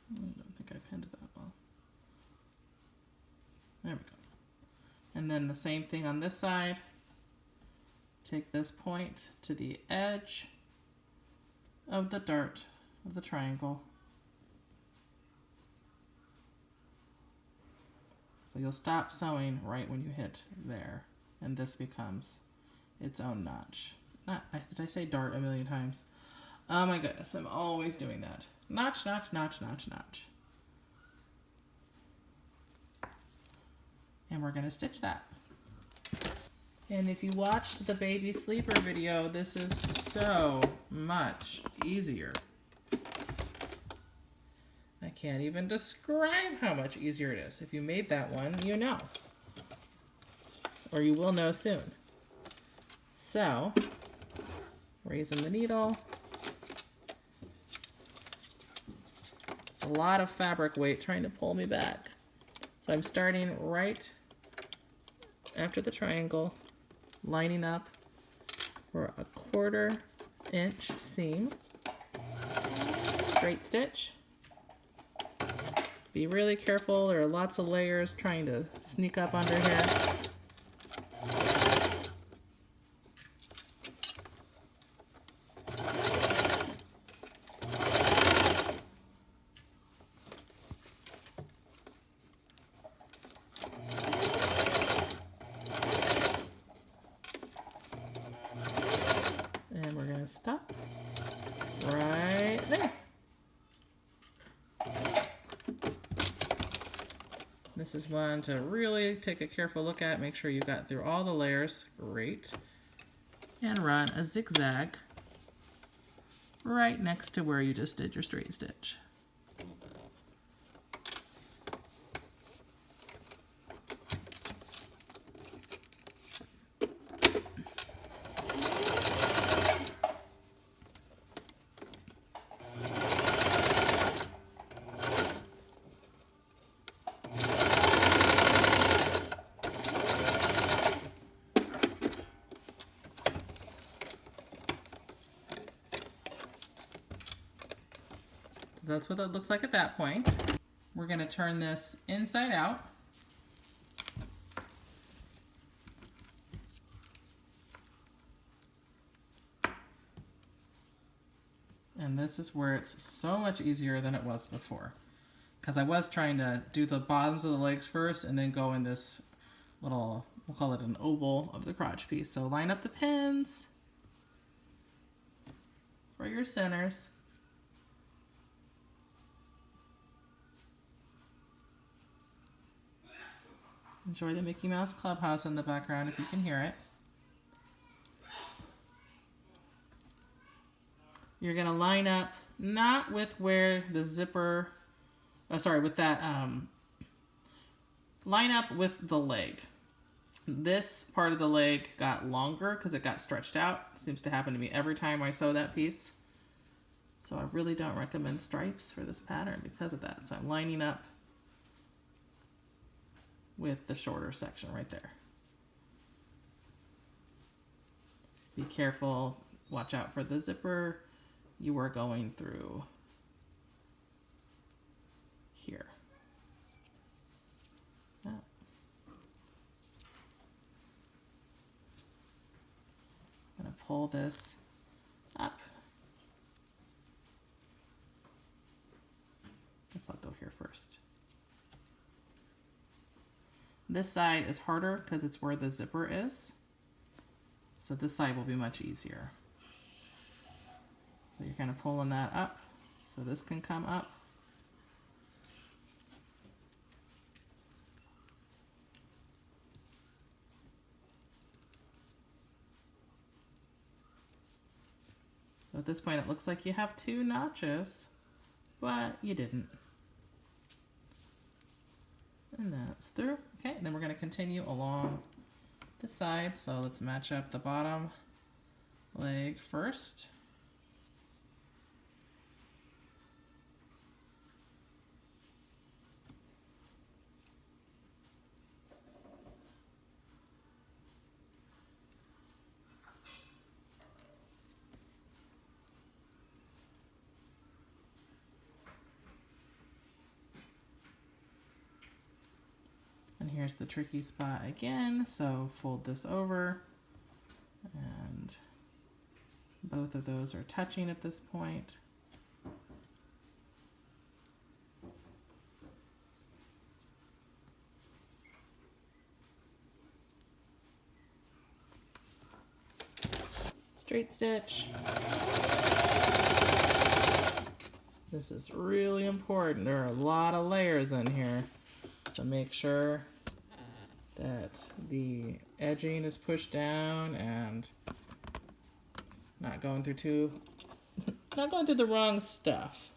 I don't think I pinned it that well. There we go. And then the same thing on this side. Take this point to the edge of the dart of the triangle. So you'll stop sewing right when you hit there, and this becomes its own notch. Did I say dart a million times? Oh my goodness, I'm always doing that. Notch, notch, notch, notch, notch. And we're gonna stitch that. And if you watched the baby sleeper video, this is so much easier. I can't even describe how much easier it is. If you made that one, you know. Or you will know soon. So, raising the needle. A lot of fabric weight trying to pull me back. So I'm starting right after the triangle, lining up for a 1/4 inch seam, straight stitch. Be really careful, there are lots of layers trying to sneak up under here. And we're going to stop right there. This is one to really take a careful look at. Make sure you got through all the layers. Great. And run a zigzag right next to where you just did your straight stitch. That's what it looks like at that point. We're going to turn this inside out. And this is where it's so much easier than it was before. Because I was trying to do the bottoms of the legs first and then go in this little, we'll call it an oval of the crotch piece. So line up the pins for your centers. Enjoy the Mickey Mouse Clubhouse in the background if you can hear it. you're going to line up not with where the zipper, with that, line up with the leg. This part of the leg got longer because it got stretched out. Seems to happen to me every time I sew that piece. So I really don't recommend stripes for this pattern because of that. So I'm lining up with the shorter section right there. Be careful, watch out for the zipper you are going through here. Oh. I'm going to pull this up. Guess I'll go here first. This side is harder because it's where the zipper is. So this side will be much easier. So you're kind of pulling that up so this can come up. So at this point it looks like you have 2 notches, but you didn't. And that's through. Okay, then we're going to continue along this side. So let's match up the bottom leg first. And here's the tricky spot again, so fold this over, and both of those are touching at this point. Straight stitch. This is really important. There are a lot of layers in here. So make sure that the edging is pushed down and not going through the wrong stuff.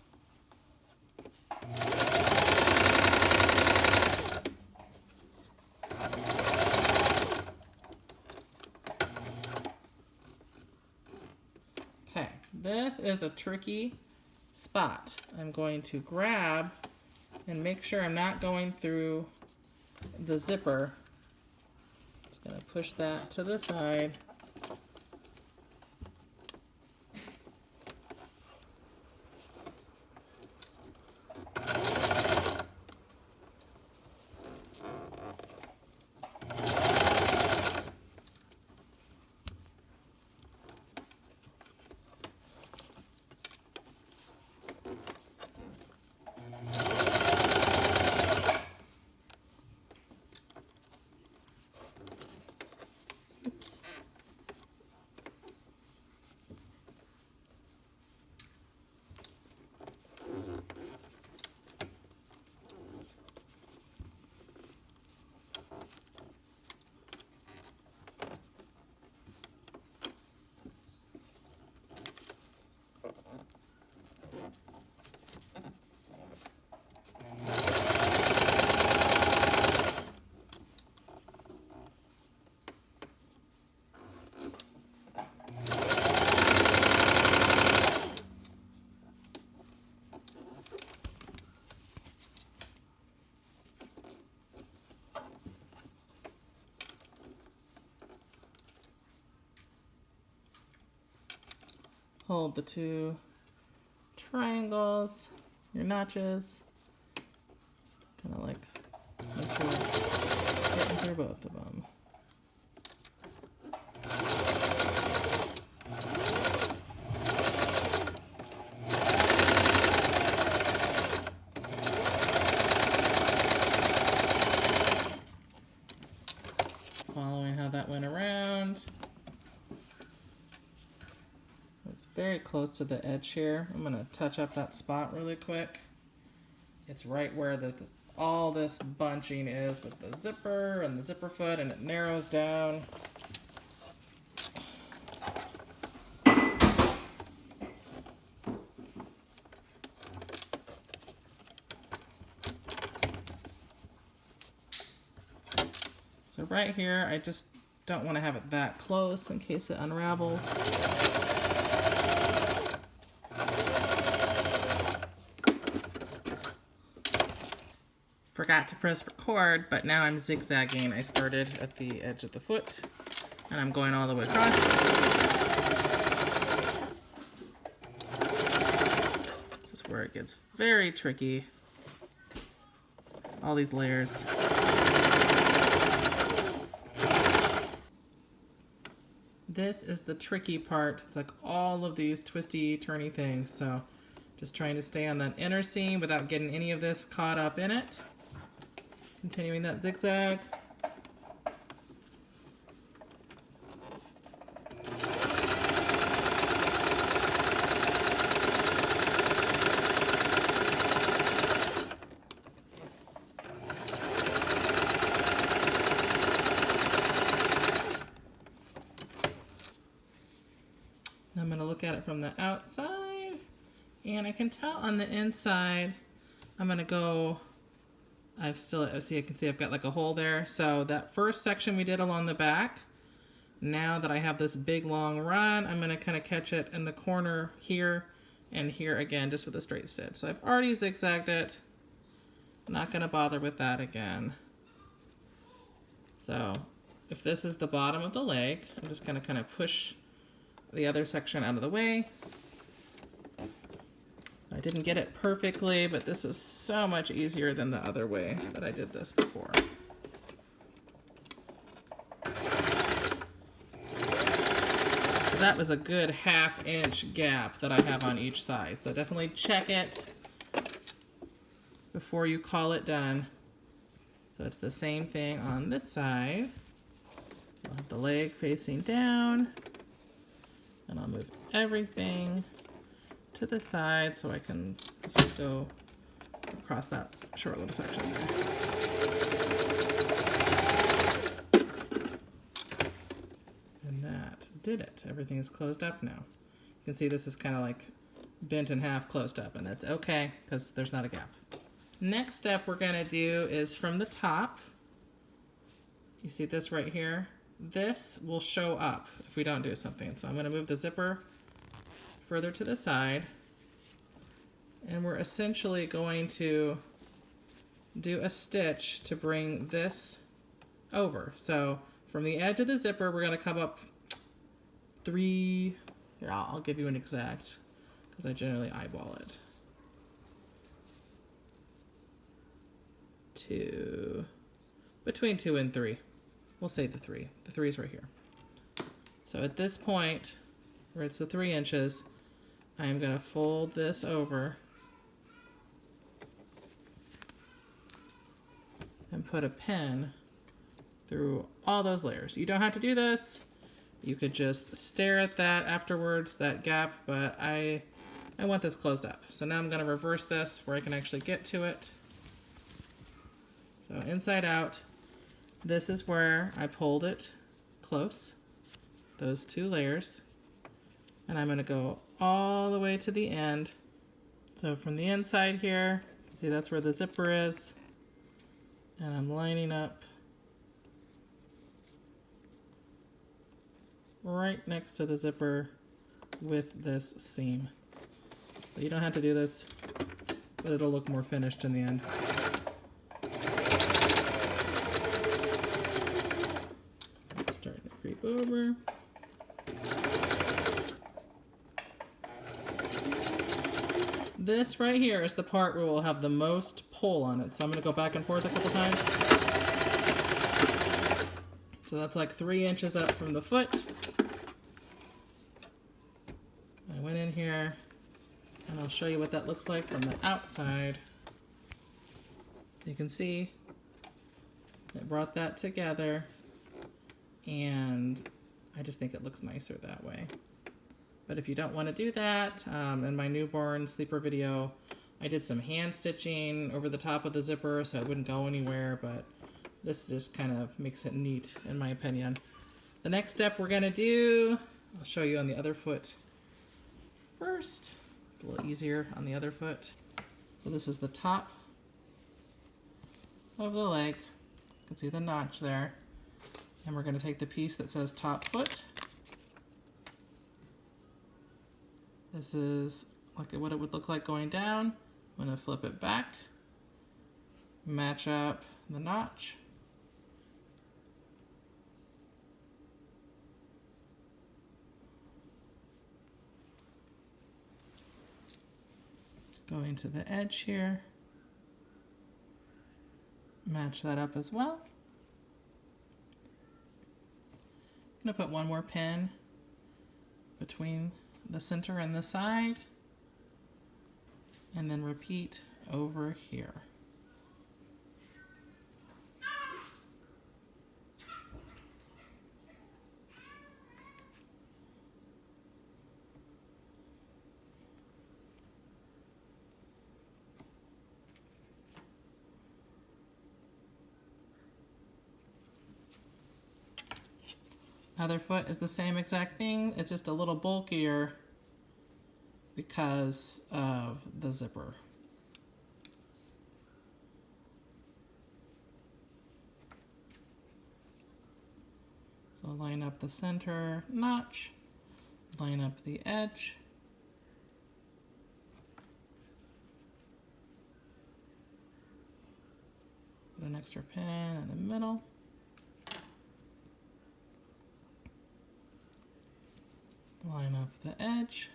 Okay, this is a tricky spot. I'm going to grab and make sure I'm not going through the zipper. Just gonna push that to the side. Hold the 2 triangles, your notches, kind of like make sure you're getting through both of them. Following how that went around. It's very close to the edge here. I'm going to touch up that spot really quick. It's right where all this bunching is with the zipper and the zipper foot, and it narrows down. So right here, I just don't want to have it that close in case it unravels. Forgot to press record, but now I'm zigzagging. I started at the edge of the foot, and I'm going all the way across. This is where it gets very tricky. All these layers. This is the tricky part. It's like all of these twisty, turny things. So just trying to stay on that inner seam without getting any of this caught up in it. Continuing that zigzag. I'm going to look at it from the outside, and I can tell on the inside, I'm going to go, I can see I've got like a hole there. So that first section we did along the back, now that I have this big long run, I'm going to kind of catch it in the corner here and here again, just with a straight stitch. So I've already zigzagged it. Not going to bother with that again. So if this is the bottom of the leg, I'm just going to kind of push the other section out of the way. I didn't get it perfectly, but this is so much easier than the other way that I did this before. So that was a good 1/2 inch gap that I have on each side. So definitely check it before you call it done. So it's the same thing on this side. So I'll have the leg facing down, and I'll move everything to the side so I can just go across that short little section there. And that did it. Everything is closed up now. You can see this is kind of like bent in half, closed up, and that's okay because there's not a gap. Next step we're going to do is from the top. You see this right here? This will show up if we don't do something. So I'm going to move the zipper further to the side, and we're essentially going to do a stitch to bring this over. So from the edge of the zipper, we're going to come up 3, here, I'll give you an exact because I generally eyeball it. 2, between 2 and 3. We'll say the 3. The 3 is right here. So at this point, where it's the 3 inches, I'm going to fold this over and put a pin through all those layers. You don't have to do this. You could just stare at that afterwards, that gap, but I want this closed up. So now I'm going to reverse this where I can actually get to it. So inside out, this is where I pulled it close, those 2 layers, and I'm going to go all the way to the end. So from the inside here, see that's where the zipper is, and I'm lining up right next to the zipper with this seam. So you don't have to do this, but it'll look more finished in the end. It's starting to creep over. This right here is the part where we'll have the most pull on it. So I'm going to go back and forth a couple times. So that's like 3 inches up from the foot. I went in here, and I'll show you what that looks like from the outside. You can see I brought that together, and I just think it looks nicer that way. But if you don't want to do that, in my newborn sleeper video, I did some hand stitching over the top of the zipper so it wouldn't go anywhere, but this just kind of makes it neat in my opinion. The next step we're going to do, I'll show you on the other foot first. A little easier on the other foot. So this is the top of the leg. You can see the notch there. And we're going to take the piece that says top foot. This is like what it would look like going down. I'm going to flip it back, match up the notch. Going to the edge here, match that up as well. I'm going to put one more pin between the center and the side, and then repeat over here. Other foot is the same exact thing, it's just a little bulkier because of the zipper. So line up the center notch, line up the edge. Put an extra pin in the middle. Line up the edge.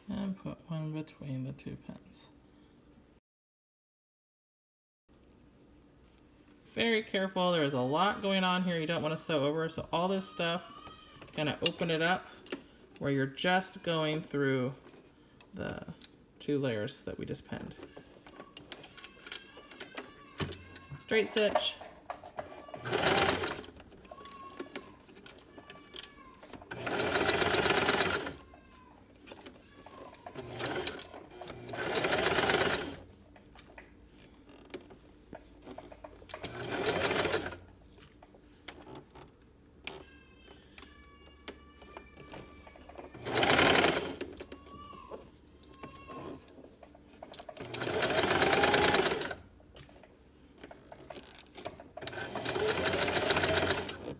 And put one between the two pins. Very careful, there's a lot going on here you don't want to sew over, so all this stuff, kind of open it up where you're just going through the 2 layers that we just pinned. Straight stitch.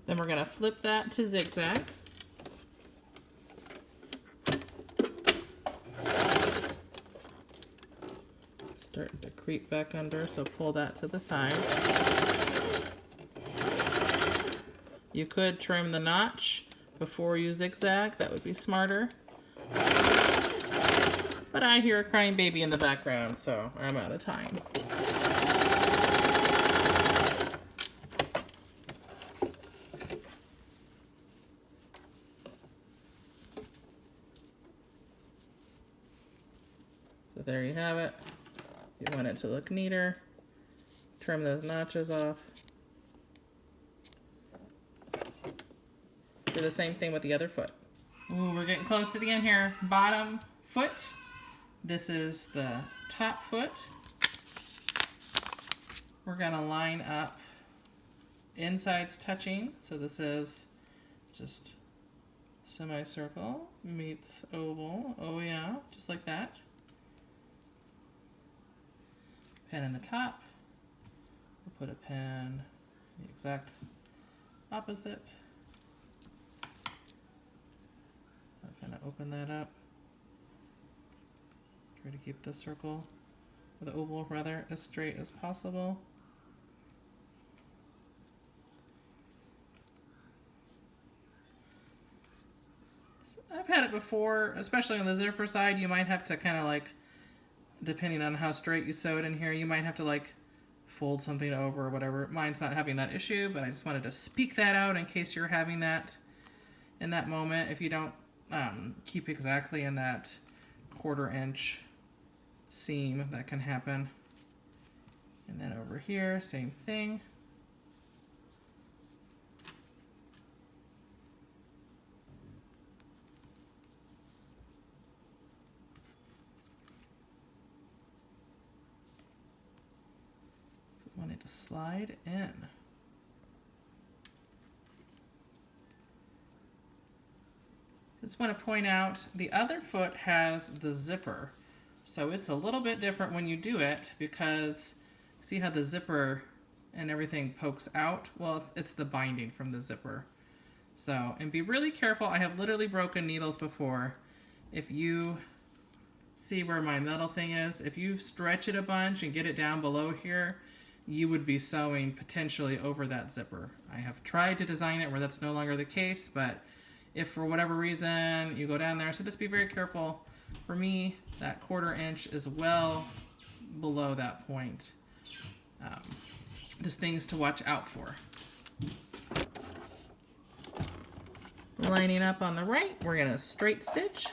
Then we're going to flip that to zigzag. Starting to creep back under, so pull that to the side. You could trim the notch before you zigzag, that would be smarter. But I hear a crying baby in the background, so I'm out of time. So there you have it. You want it to look neater. Trim those notches off. Do the same thing with the other foot. Ooh, we're getting close to the end here. Bottom foot. This is the top foot. We're gonna line up insides touching. So this is just semicircle meets oval. Oh yeah, just like that. Pin in the top. We'll put a pin the exact opposite. I'll kind of open that up. Try to keep the circle, or the oval rather, as straight as possible. So I've had it before, especially on the zipper side. You might have to kind of like, depending on how straight you sew it in here, you might have to like fold something over or whatever. Mine's not having that issue, but I just wanted to speak that out in case you're having that in that moment. If you don't keep exactly in that 1/4 inch seam, that can happen. And then over here, same thing. Want it to slide in. Just want to point out the other foot has the zipper. So it's a little bit different when you do it because see how the zipper and everything pokes out? Well, it's the binding from the zipper. So, and be really careful. I have literally broken needles before. If you see where my metal thing is, if you stretch it a bunch and get it down below here, you would be sewing potentially over that zipper. I have tried to design it where that's no longer the case, but if for whatever reason you go down there, so just be very careful. For me, that 1/4 inch is well below that point. Just things to watch out for. Lining up on the right, we're gonna straight stitch.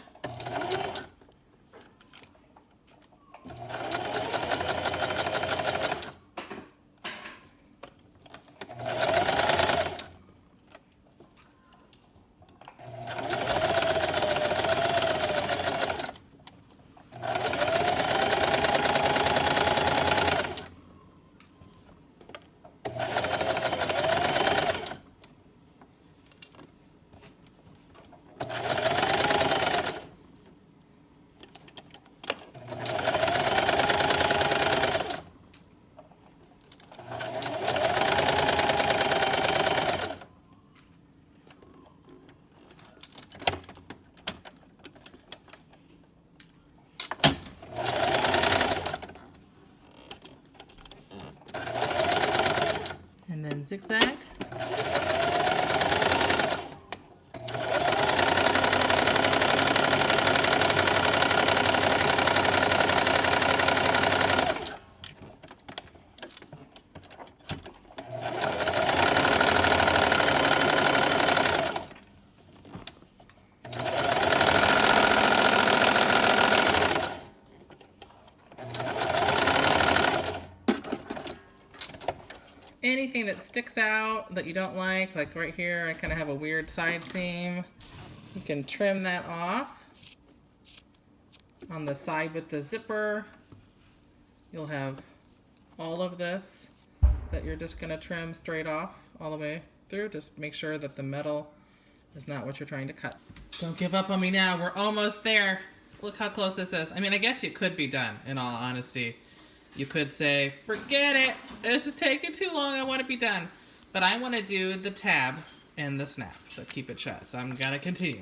Zigzag. Anything that sticks out that you don't like right here, I kind of have a weird side seam. You can trim that off. On the side with the zipper, you'll have all of this that you're just going to trim straight off all the way through. Just make sure that the metal is not what you're trying to cut. Don't give up on me now. We're almost there. Look how close this is. I mean, I guess you could be done, in all honesty. You could say, forget it, this is taking too long, I want to be done. But I want to do the tab and the snap, so keep it shut. So I'm going to continue.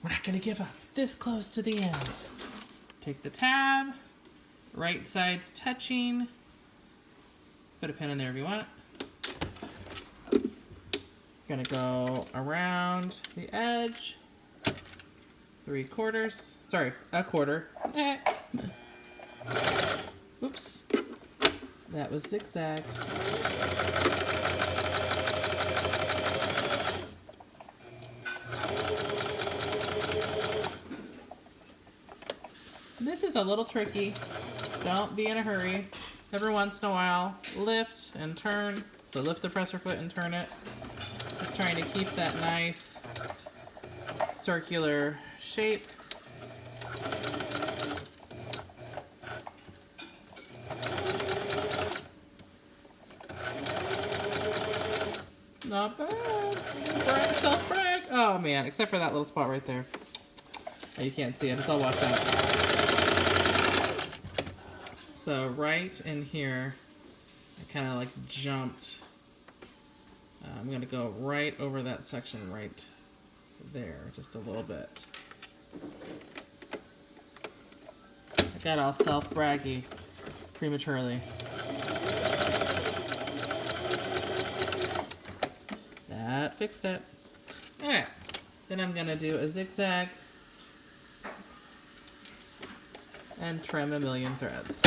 We're not going to give up. This close to the end. Take the tab, right side's touching. Put a pin in there if you want. Going to go around the edge. 3/4, sorry, 1/4. Oops, that was zigzag. This is a little tricky. Don't be in a hurry. Every once in a while, lift and turn. So lift the presser foot and turn it. Just trying to keep that nice circular shape. Not bad. Self-brag. Oh man, except for that little spot right there. Oh, you can't see it, it's all washed out. So right in here, I kind of like jumped. I'm gonna go right over that section right there, just a little bit. I got all self-braggy prematurely. That fixed it. Alright, then I'm gonna do a zigzag and trim a million threads.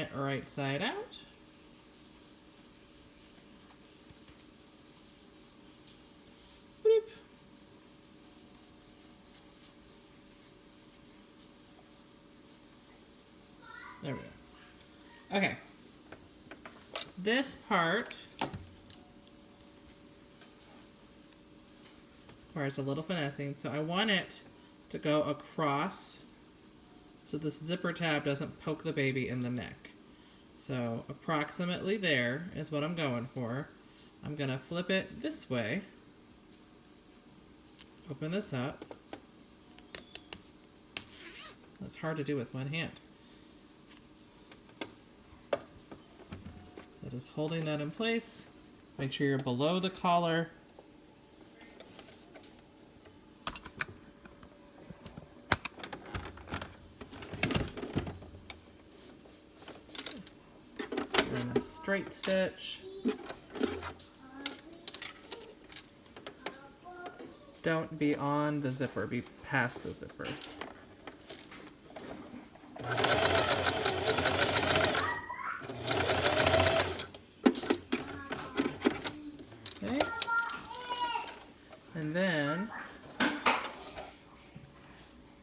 it right side out. Boop. There we go. Okay. This part requires a little finessing, so I want it to go across so this zipper tab doesn't poke the baby in the neck. So approximately there is what I'm going for. I'm gonna flip it this way, open this up. That's hard to do with one hand. So just holding that in place. Make sure you're below the collar. And a straight stitch. Don't be on the zipper, be past the zipper. Okay. And then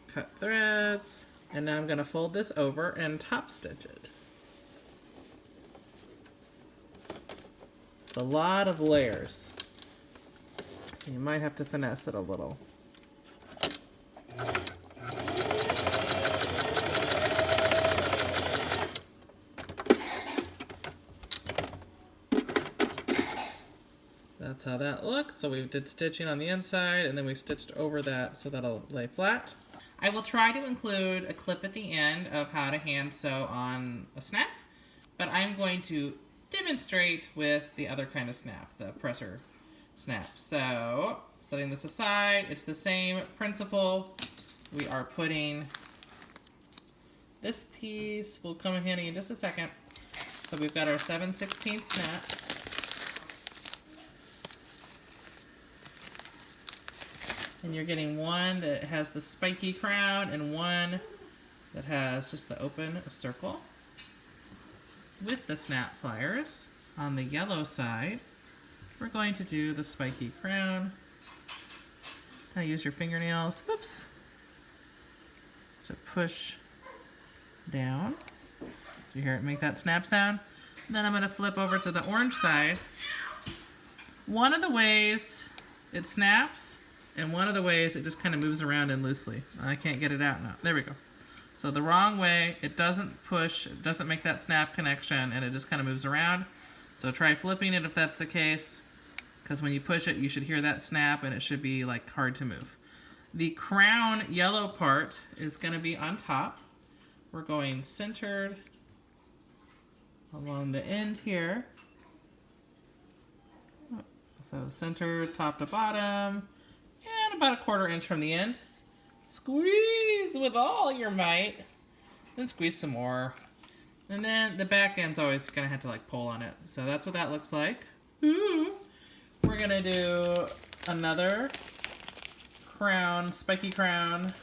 cut threads, and now I'm going to fold this over and top stitch it. It's a lot of layers. You might have to finesse it a little. That's how that looks. So we did stitching on the inside, and then we stitched over that so that'll lay flat. I will try to include a clip at the end of how to hand sew on a snap, but I'm going to demonstrate with the other kind of snap, the presser snap. So setting this aside, it's the same principle. We are putting this piece, will come in handy in just a second. So we've got our 7/16 snaps. And you're getting one that has the spiky crown and one that has just the open circle. With the snap pliers, on the yellow side, we're going to do the spiky crown. Now use your fingernails, oops, to push down. Do you hear it make that snap sound? And then I'm going to flip over to the orange side. One of the ways it snaps, and one of the ways it just kind of moves around and loosely. I can't get it out now. There we go. So the wrong way, it doesn't push, it doesn't make that snap connection, and it just kind of moves around. So try flipping it if that's the case, because when you push it, you should hear that snap, and it should be like hard to move. The crown yellow part is going to be on top. We're going centered along the end here. So centered top to bottom, and about a 1/4 inch from the end. Squeeze with all your might, then squeeze some more. And then the back end's always gonna have to like pull on it. So that's what that looks like. Ooh. We're gonna do another crown, spiky crown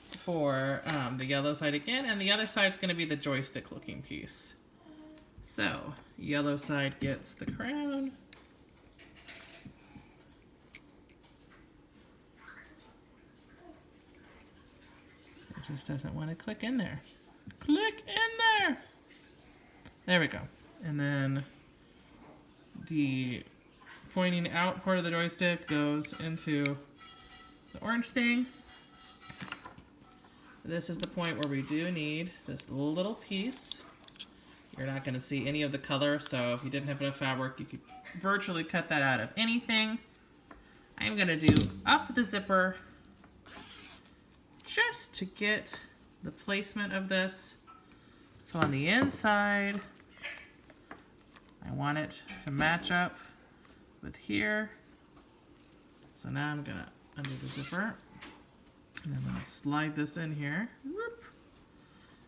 for the yellow side again, and the other side's gonna be the joystick looking piece. So yellow side gets the crown. Just doesn't want to click in there. Click in there! There we go. And then the pointing out part of the joystick goes into the orange thing. This is the point where we do need this little piece. You're not going to see any of the color, so if you didn't have enough fabric, you could virtually cut that out of anything. I'm going to do up the zipper just to get the placement of this. So on the inside, I want it to match up with here. So now I'm gonna undo the zipper, and I'm gonna slide this in here. Whoop.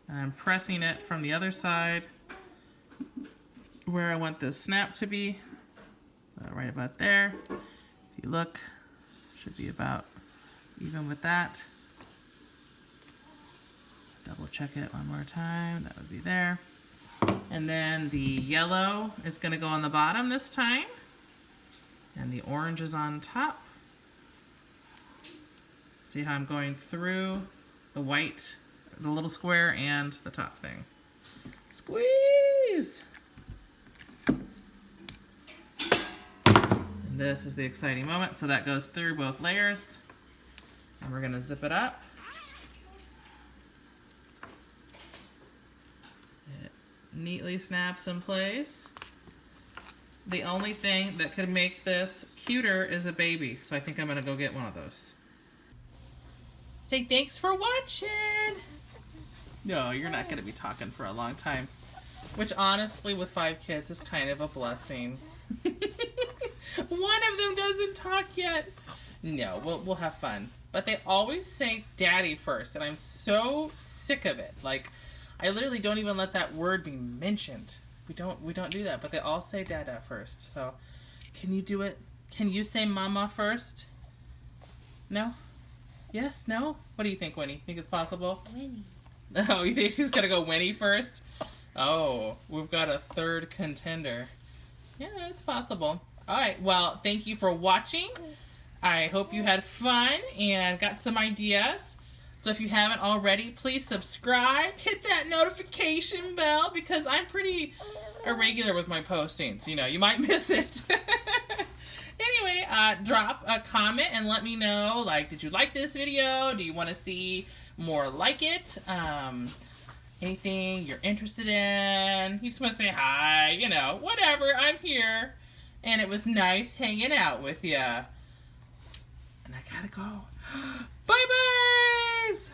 And I'm pressing it from the other side where I want this snap to be. So right about there. If you look, should be about even with that. Double check it one more time. That would be there. And then the yellow is going to go on the bottom this time. And the orange is on top. See how I'm going through the white, the little square, and the top thing. Squeeze! And this is the exciting moment. So that goes through both layers. And we're going to zip it up. It neatly snaps in place. The only thing that could make this cuter is a baby. So I think I'm going to go get one of those. Say thanks for watching. No, you're not going to be talking for a long time. Which honestly, with 5 kids, is kind of a blessing. One of them doesn't talk yet. No, we'll have fun. But they always say daddy first, and I'm so sick of it. Like, I literally don't even let that word be mentioned. We don't do that, but they all say dada first. So, can you do it? Can you say mama first? No? Yes? No? What do you think, Winnie? Think it's possible? Winnie. Oh, you think he's gonna go Winnie first? Oh, we've got a third contender. Yeah, it's possible. Alright, well, thank you for watching. I hope you had fun and got some ideas. So if you haven't already, please subscribe. Hit that notification bell because I'm pretty irregular with my postings. You know, you might miss it. Anyway, drop a comment and let me know, like, did you like this video? Do you want to see more like it? Anything you're interested in? You just want to say hi, you know, whatever. I'm here. And it was nice hanging out with you. And I gotta go. Bye-byes!